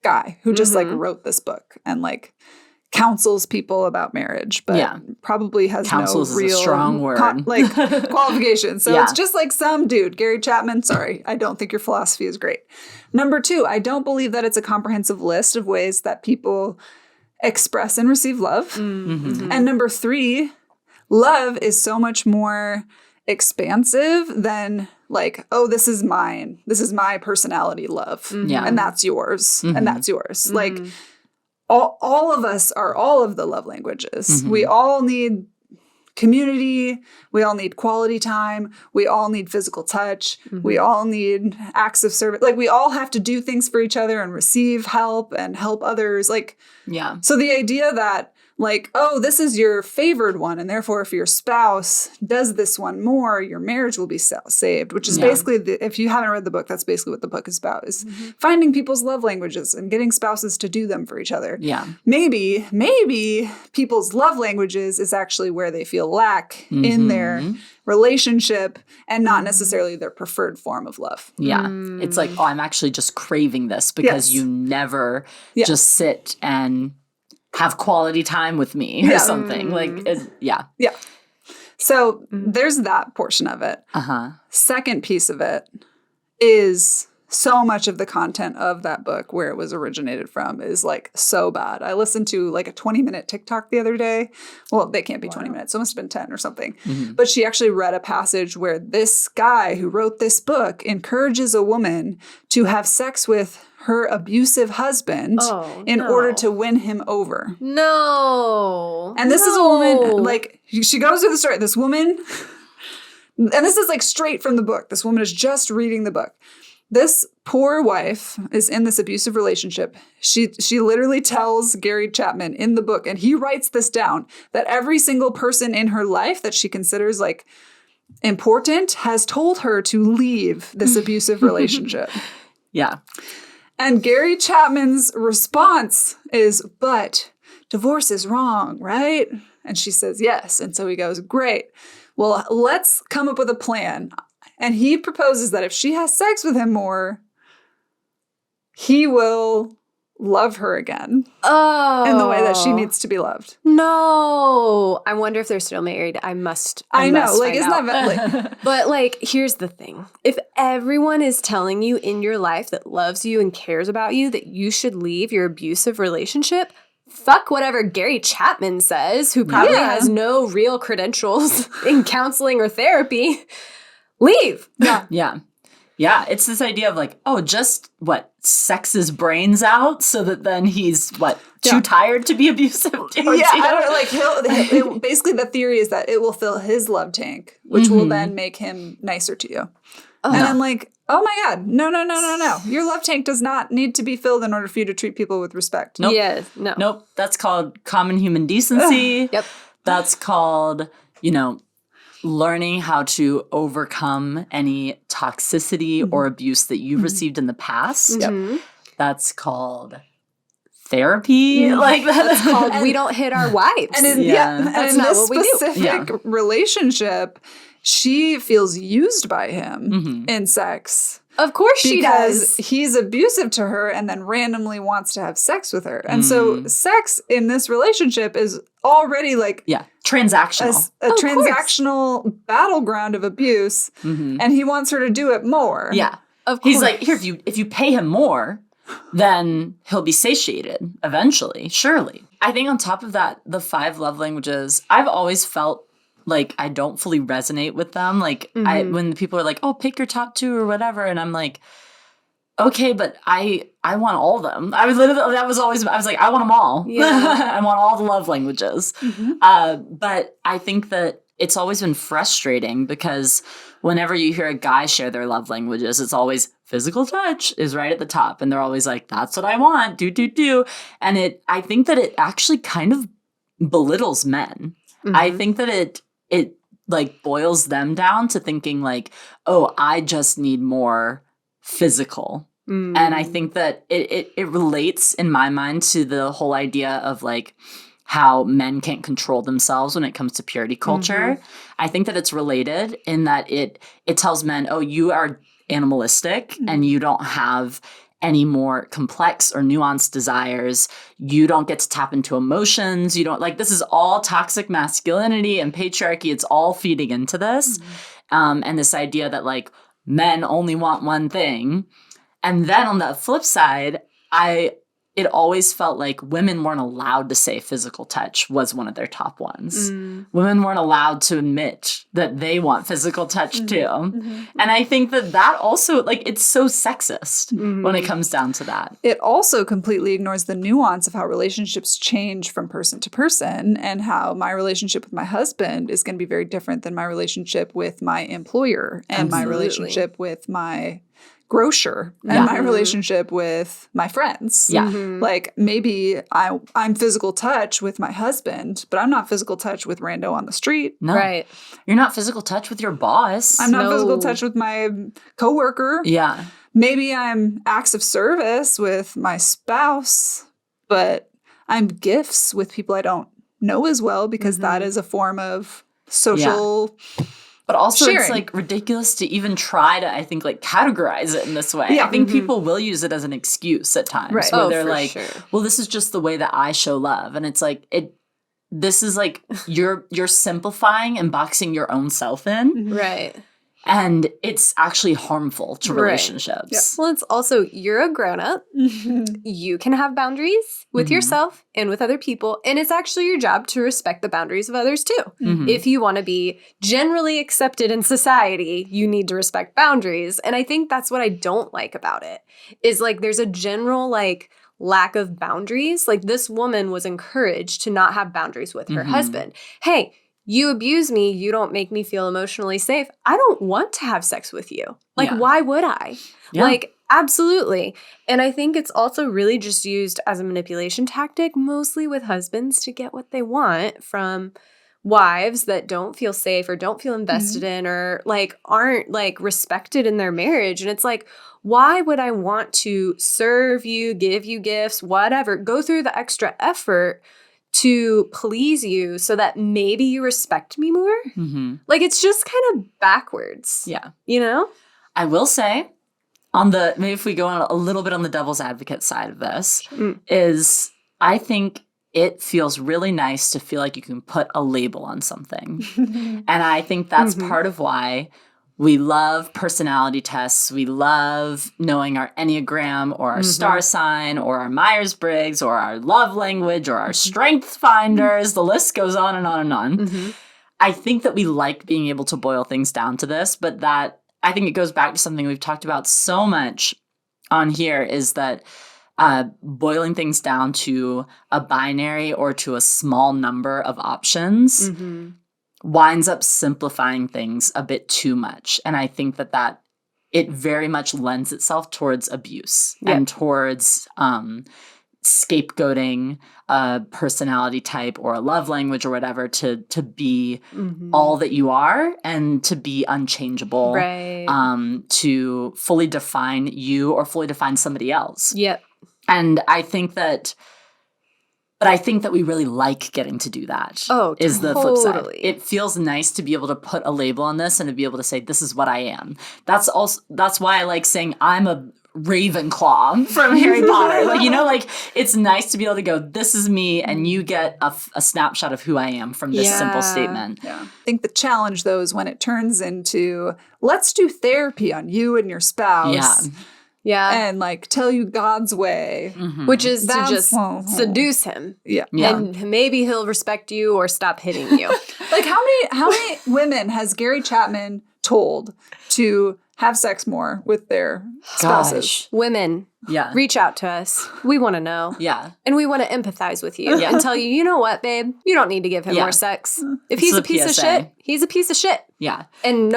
guy who just like wrote this book and like counsels people about marriage, but probably has counsels no real is a strong word. Qualifications. So it's just like some dude, Gary Chapman. Sorry, I don't think your philosophy is great. Number 2, I don't believe that it's a comprehensive list of ways that people express and receive love. And number 3, love is so much more expansive than like, oh, this is mine. This is my personality love. And that's yours. And that's yours. Like all of us are all of the love languages. We all need community. We all need quality time. We all need physical touch. We all need acts of service. Like we all have to do things for each other and receive help and help others. Like, so the idea that like, oh, this is your favored one, and therefore if your spouse does this one more, your marriage will be saved, which is basically, if you haven't read the book, that's basically what the book is about, is finding people's love languages and getting spouses to do them for each other. Maybe people's love languages is actually where they feel lack in their relationship and not necessarily their preferred form of love. It's like, oh, I'm actually just craving this because you never just sit and have quality time with me or something. Like, So there's that portion of it. Second piece of it is so much of the content of that book where it was originated from is like so bad. I listened to like a 20-minute TikTok the other day. Well, they can't be 20 minutes. So it must have been 10 or something. But she actually read a passage where this guy who wrote this book encourages a woman to have sex with her abusive husband in order to win him over. And this is a woman, like, she goes through the story. This woman, and this is like straight from the book. This woman is just reading the book. This poor wife is in this abusive relationship. She literally tells Gary Chapman in the book, and he writes this down, that every single person in her life that she considers like important has told her to leave this abusive relationship. And Gary Chapman's response is, but divorce is wrong, right? And she says, yes. And so he goes, great. Well, let's come up with a plan. And he proposes that if she has sex with him more, he will love her again. In the way that she needs to be loved. No. I wonder if they're still married. I know. Like, isn't that like, but like, here's the thing. If everyone is telling you in your life that loves you and cares about you that you should leave your abusive relationship, fuck whatever Gary Chapman says, who probably has no real credentials in counseling or therapy. Leave. Yeah, it's this idea of like, oh, just sex his brains out so that then he's too tired to be abusive towards you? I don't know, like basically the theory is that it will fill his love tank, which will then make him nicer to you. And I'm like, oh my God, no. Your love tank does not need to be filled in order for you to treat people with respect. Nope. Nope. That's called common human decency. That's called, learning how to overcome any toxicity or abuse that you've received in the past. That's called therapy. Like that's called we don't hit our wives. And in, that's in not this what we do. specific relationship, she feels used by him in sex. Of course she does. Because he's abusive to her and then randomly wants to have sex with her. And so sex in this relationship is already like transactional. A transactional battleground of abuse. And he wants her to do it more. Yeah. Of course. He's like, here, if you pay him more, then he'll be satiated eventually, surely. I think on top of that, the 5 love languages, I've always felt like I don't fully resonate with them. Like when people are like, oh, pick your top 2 or whatever. And I'm like, okay, but I want all of them. I was like, I want them all. Yeah. I want all the love languages. But I think that it's always been frustrating because whenever you hear a guy share their love languages, it's always physical touch is right at the top. And they're always like, that's what I want. Do. And I think that it actually kind of belittles men. I think that it like boils them down to thinking like, oh, I just need more physical. And I think that it relates in my mind to the whole idea of like how men can't control themselves when it comes to purity culture. I think that it's related in that it tells men, oh, you are animalistic and you don't have any more complex or nuanced desires. You don't get to tap into emotions. You don't this is all toxic masculinity and patriarchy. It's all feeding into this. And this idea that like men only want one thing. And then on the flip side, it always felt like women weren't allowed to say physical touch was one of their top ones. Women weren't allowed to admit that they want physical touch too. And I think that also, like, it's so sexist when it comes down to that. It also completely ignores the nuance of how relationships change from person to person and how my relationship with my husband is going to be very different than my relationship with my employer and my relationship with my grocer and my relationship with my friends. Like maybe I'm physical touch with my husband, but I'm not physical touch with rando on the street. No. Right. You're not physical touch with your boss. I'm not physical touch with my coworker. Yeah. Maybe I'm acts of service with my spouse, but I'm gifts with people I don't know as well because that is a form of social But also sharing. It's like ridiculous to even try to, I think, like categorize it in this way. Yeah. I think people will use it as an excuse at times where they're like, well, this is just the way that I show love. And it's like, this is like, you're simplifying and boxing your own self in. Right. And it's actually harmful to relationships. Yeah. Well, it's also, you're a grown-up. You can have boundaries with yourself and with other people. And it's actually your job to respect the boundaries of others too. If you want to be generally accepted in society, you need to respect boundaries. And I think that's what I don't like about it, is like there's a general like lack of boundaries. Like this woman was encouraged to not have boundaries with her husband. Hey, you abuse me, you don't make me feel emotionally safe. I don't want to have sex with you. Like, why would I? Yeah. Like, absolutely. And I think it's also really just used as a manipulation tactic, mostly with husbands to get what they want from wives that don't feel safe or don't feel invested in or like aren't like respected in their marriage. And it's like, why would I want to serve you, give you gifts, whatever, go through the extra effort to please you so that maybe you respect me more? Like, it's just kind of backwards. Yeah. You know? I will say, maybe if we go on a little bit on the devil's advocate side of this, is I think it feels really nice to feel like you can put a label on something. And I think that's part of why we love personality tests. We love knowing our Enneagram or our star sign or our Myers-Briggs or our love language or our strength finders. The list goes on and on and on. I think that we like being able to boil things down to this, but that I think it goes back to something we've talked about so much on here is that boiling things down to a binary or to a small number of options winds up simplifying things a bit too much. And I think that it very much lends itself towards abuse and towards scapegoating a personality type or a love language or whatever to be all that you are and to be unchangeable, Right. To fully define you or fully define somebody else. Yep. And I think that we really like getting to do that. Oh, is the flip side. totally. It feels nice to be able to put a label on this and to be able to say, this is what I am. That's why I like saying I'm a Ravenclaw from Harry Potter. Like, you know, like it's nice to be able to go, this is me, and you get a snapshot of who I am from this simple statement. Yeah. I think the challenge, though, is when it turns into, let's do therapy on you and your spouse. Yeah. Yeah. And like tell you God's way. Which is to just seduce him. Yeah. And maybe he'll respect you or stop hitting you. Like how many women has Gary Chapman told to have sex more with their spouses? Gosh. Women, Yeah. reach out to us. We want to know. Yeah. And we want to empathize with you and tell you, you know what, babe? You don't need to give him Yeah. more sex. If It's he's a a piece of PSA. shit, he's a piece of shit. Yeah. And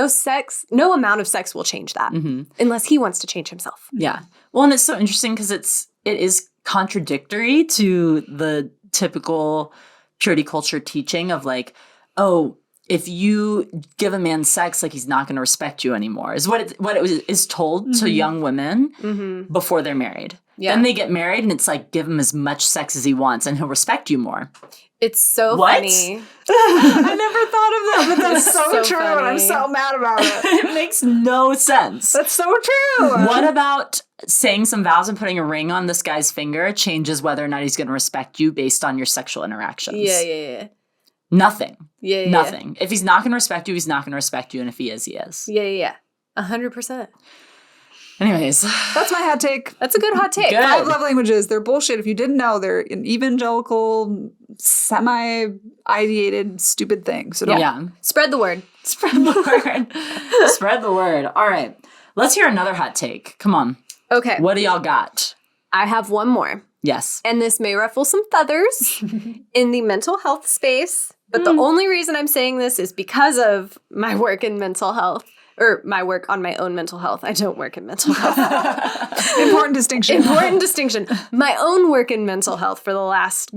no amount of sex will change that unless he wants to change himself. Yeah. Well, and it's so interesting because it is contradictory to the typical purity culture teaching of like, oh, if you give a man sex, like he's not going to respect you anymore, is what it is told to young women before they're married. Yeah. Then they get married and it's like, give him as much sex as he wants and he'll respect you more. It's so What? funny. I never thought of that, but that's so, So true, and I'm funny. so mad about it. It makes no sense. That's so true. What about saying some vows and putting a ring on this guy's finger changes whether or not he's going to respect you based on your sexual interactions? Yeah. Nothing. Yeah. Nothing. If he's not going to respect you, he's not going to respect you. And if he is, he is. Yeah. 100%. Anyways. That's my hot take. That's a good hot take. Good. 5 love languages. They're bullshit. If you didn't know, they're an evangelical, semi-ideated, stupid thing. So don't. Yeah. Spread the word. Spread the word. Spread the word. All right. Let's hear another hot take. Come on. Okay. What do y'all got? I have one more. Yes. And this may ruffle some feathers in the mental health space. But the only reason I'm saying this is because of my work in mental health. Or my work on my own mental health. I don't work in mental health. Important distinction. Important distinction. My own work in mental health for the last,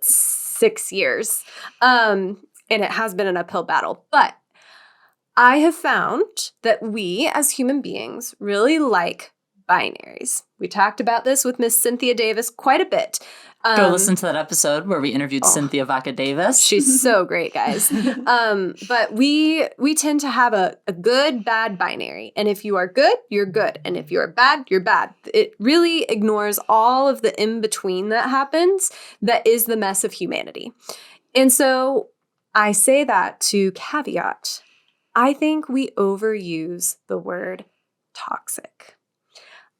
6 years. And it has been an uphill battle. But I have found that we as human beings really like binaries. We talked about this with Miss Cynthia Davis quite a bit. Go listen to that episode where we interviewed Cynthia Vaca Davis. She's so great, guys. But we tend to have a good, bad binary. And if you are good, you're good. And if you're bad, you're bad. It really ignores all of the in-between that happens that is the mess of humanity. And so I say that to caveat. I think we overuse the word toxic.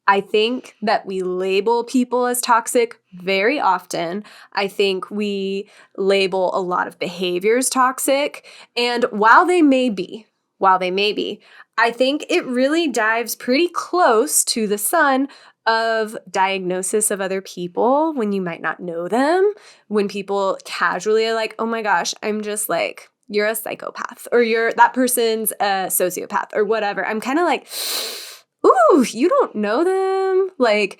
I think that we label people as toxic very often. I think we label a lot of behaviors toxic. And while they may be, I think it really dives pretty close to the sun of diagnosis of other people when you might not know them, when people casually are like, oh my gosh, I'm just like, you're a psychopath, or that person's a sociopath, or whatever. I'm kind of like, ooh, you don't know them. Like,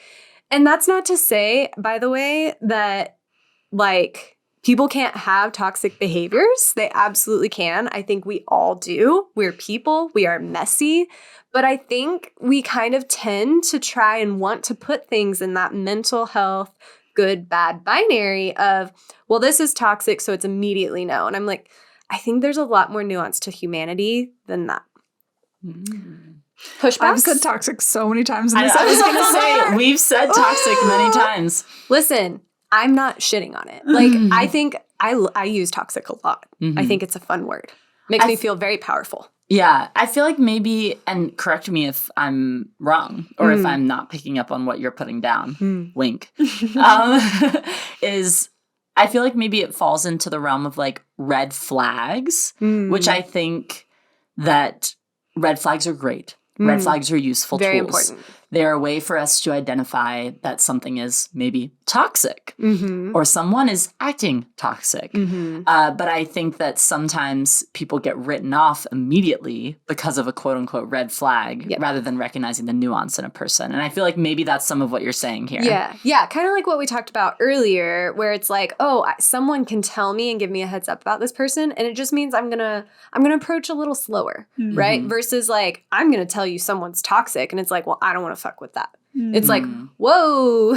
and that's not to say, by the way, that like people can't have toxic behaviors. They absolutely can. I think we all do. We're people. We are messy. But I think we kind of tend to try and want to put things in that mental health, good, bad binary of, well, this is toxic, so it's immediately no. And I'm like, I think there's a lot more nuance to humanity than that. Pushbacks? I've said toxic so many times in I this was episode. going to say, we've said toxic many times. Listen, I'm not shitting on it. Like, I think I use toxic a lot. I think it's a fun word. Makes me feel very powerful. Yeah, I feel like maybe, and correct me if I'm wrong or if I'm not picking up on what you're putting down, wink, is I feel like maybe it falls into the realm of like red flags, which I think that red flags are great. Red flags are useful Very tools. important. They're a way for us to identify that something is maybe toxic or someone is acting toxic. But I think that sometimes people get written off immediately because of a quote unquote red flag rather than recognizing the nuance in a person. And I feel like maybe that's some of what you're saying here. Yeah. Yeah. Kind of like what we talked about earlier, where it's like, oh, someone can tell me and give me a heads up about this person. And it just means I'm going to approach a little slower. Right. Versus like, I'm going to tell you someone's toxic. And it's like, well, I don't want to fuck with that. It's like, whoa.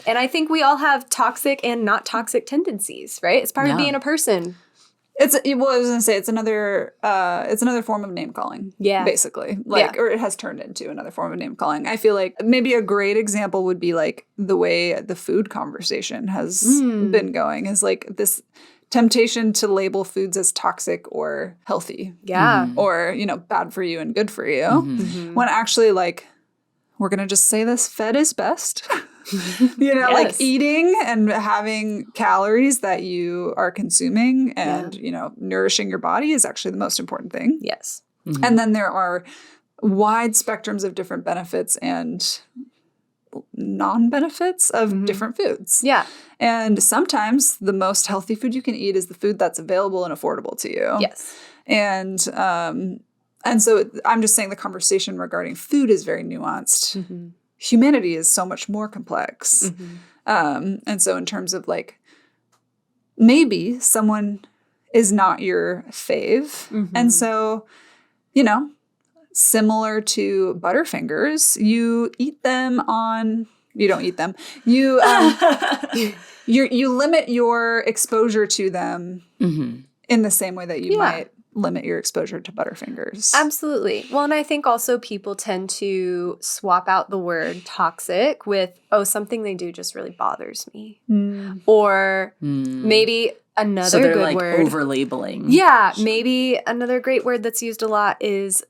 And I think we all have toxic and not toxic tendencies, right? It's part of being a person. I was gonna say it's another form of name calling. Yeah. Basically. Or it has turned into another form of name calling. I feel like maybe a great example would be like the way the food conversation has been going is like this temptation to label foods as toxic or healthy. Yeah. Or, bad for you and good for you. When actually like, we're going to just say this, fed is best. Like eating and having calories that you are consuming and, nourishing your body is actually the most important thing. Yes. And then there are wide spectrums of different benefits and non-benefits of different foods. Yeah. And sometimes the most healthy food you can eat is the food that's available and affordable to you. Yes. And so I'm just saying the conversation regarding food is very nuanced. Humanity is so much more complex. And so in terms of like, maybe someone is not your fave. And so, similar to Butterfingers, you don't eat them. You limit your exposure to them in the same way that you might limit your exposure to Butterfingers. Absolutely. Well, and I think also people tend to swap out the word toxic with, something they do just really bothers me. Or maybe another so they're good like word. Over-labeling. Yeah. Maybe another great word that's used a lot is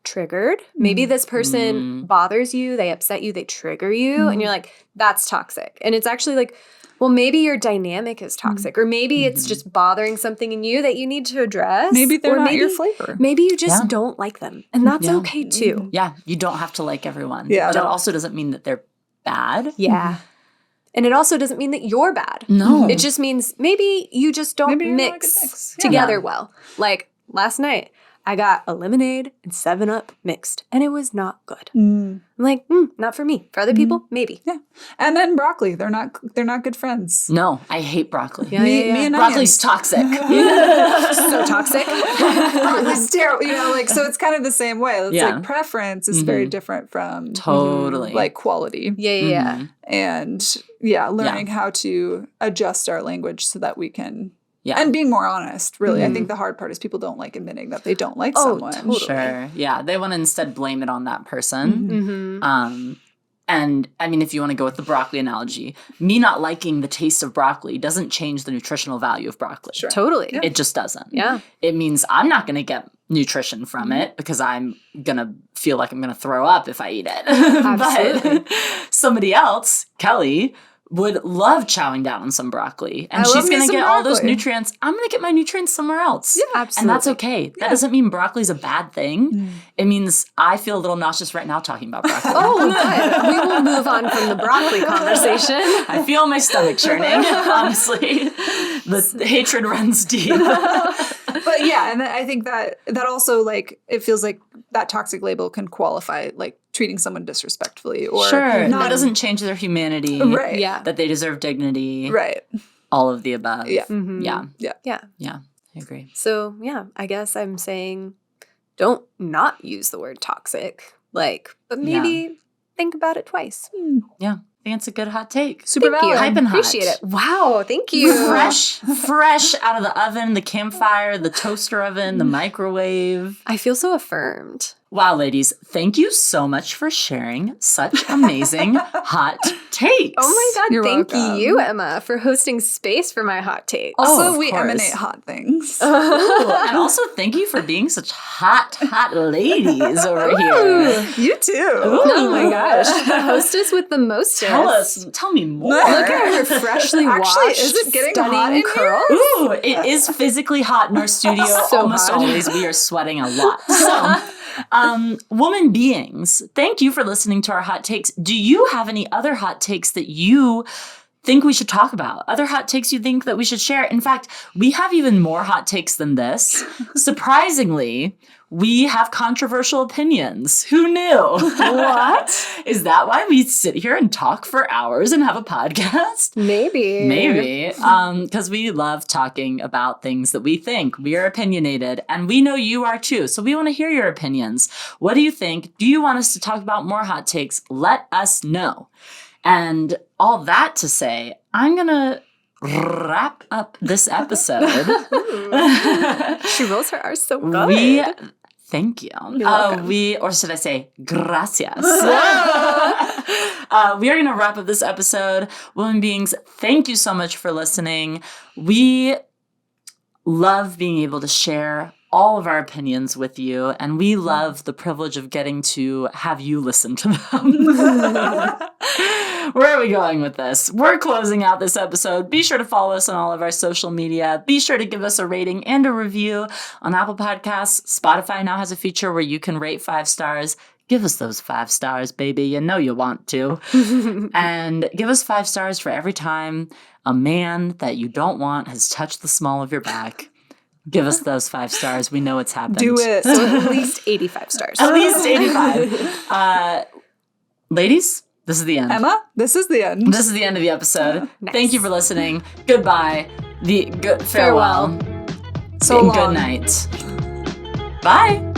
triggered. Maybe this person bothers you, they upset you, they trigger you, and you're like, that's toxic. And it's actually like, well, maybe your dynamic is toxic, or maybe it's just bothering something in you that you need to address. Maybe they're not your flavor. Maybe you just don't like them, and that's okay too. Yeah, you don't have to like everyone. Yeah. But it also doesn't mean that they're bad. Yeah. And it also doesn't mean that you're bad. No. It just means maybe you just don't mix together well. Like last night, I got a lemonade and 7-Up mixed, and it was not good. I'm like, not for me. For other people, maybe. Yeah. And then broccoli. They're not good friends. No, I hate broccoli. Me and Broccoli's toxic. So toxic. Broccoli's terrible. So it's kind of the same way. It's like preference is very different from like quality. Yeah. And learning how to adjust our language so that we can and being more honest, really. I think the hard part is people don't like admitting that they don't like someone. Totally. Sure. Yeah. They want to instead blame it on that person. And I mean, if you want to go with the broccoli analogy, me not liking the taste of broccoli doesn't change the nutritional value of broccoli. Sure. Totally. It just doesn't. Yeah. It means I'm not going to get nutrition from it because I'm going to feel like I'm going to throw up if I eat it. Absolutely. But somebody else, Kelly, would love chowing down on some broccoli. And she's going to get all those nutrients. I'm going to get my nutrients somewhere else. Yeah, absolutely. And that's okay. That doesn't mean broccoli's a bad thing. It means I feel a little nauseous right now talking about broccoli. Good. We will move on from the broccoli conversation. I feel my stomach churning, honestly. The hatred runs deep. But yeah, and I think that also, like, it feels like that toxic label can qualify, like, treating someone disrespectfully or that doesn't change their humanity. Right. Yeah. That they deserve dignity. Right. All of the above. Yeah. Yeah. I agree. So, yeah, I guess I'm saying don't not use the word toxic, but maybe think about it twice. Yeah. I think it's a good hot take. Super valid. Hype and hot. Appreciate it. Wow, thank you. Fresh out of the oven, the campfire, the toaster oven, the microwave. I feel so affirmed. Wow, ladies, thank you so much for sharing such amazing hot takes. Oh my God, You're thank welcome. you, Emma, for hosting space for my hot takes. Also, of we course. emanate hot things. Ooh, and also thank you for being such hot ladies over here. You too. Oh my gosh. The hostess with the mostest. Tell me more. Look at her freshly washed, is it getting hot stunning in curls. Ooh, it is physically hot in our studio. So Almost hot. always we are sweating a lot. So, woman beings, thank you for listening to our hot takes. Do you have any other hot takes that you think we should talk about? Other hot takes you think that we should share? In fact, we have even more hot takes than this. Surprisingly, we have controversial opinions. Who knew? What? Is that why we sit here and talk for hours and have a podcast? Maybe. Maybe. Because we love talking about things that we think. We are opinionated, and we know you are too. So we want to hear your opinions. What do you think? Do you want us to talk about more hot takes? Let us know. And all that to say, I'm going to wrap up this episode. She rolls her R's so good. Thank you. Or should I say, gracias. We are going to wrap up this episode. Women beings, thank you so much for listening. We love being able to share all of our opinions with you, and we love the privilege of getting to have you listen to them. Where are we going with this? We're closing out this episode. Be sure to follow us on all of our social media. Be sure to give us a rating and a review on Apple Podcasts. Spotify now has a feature where you can rate 5 stars. Give us those 5 stars, baby. You know you want to. And give us 5 stars for every time a man that you don't want has touched the small of your back. Give us those 5 stars. We know it's happened. Do it. So at least 85 stars. At least 85. Ladies, this is the end. Emma, this is the end. This is the end of the episode. Nice. Thank you for listening. Goodbye. Farewell. So and long. good night. Bye.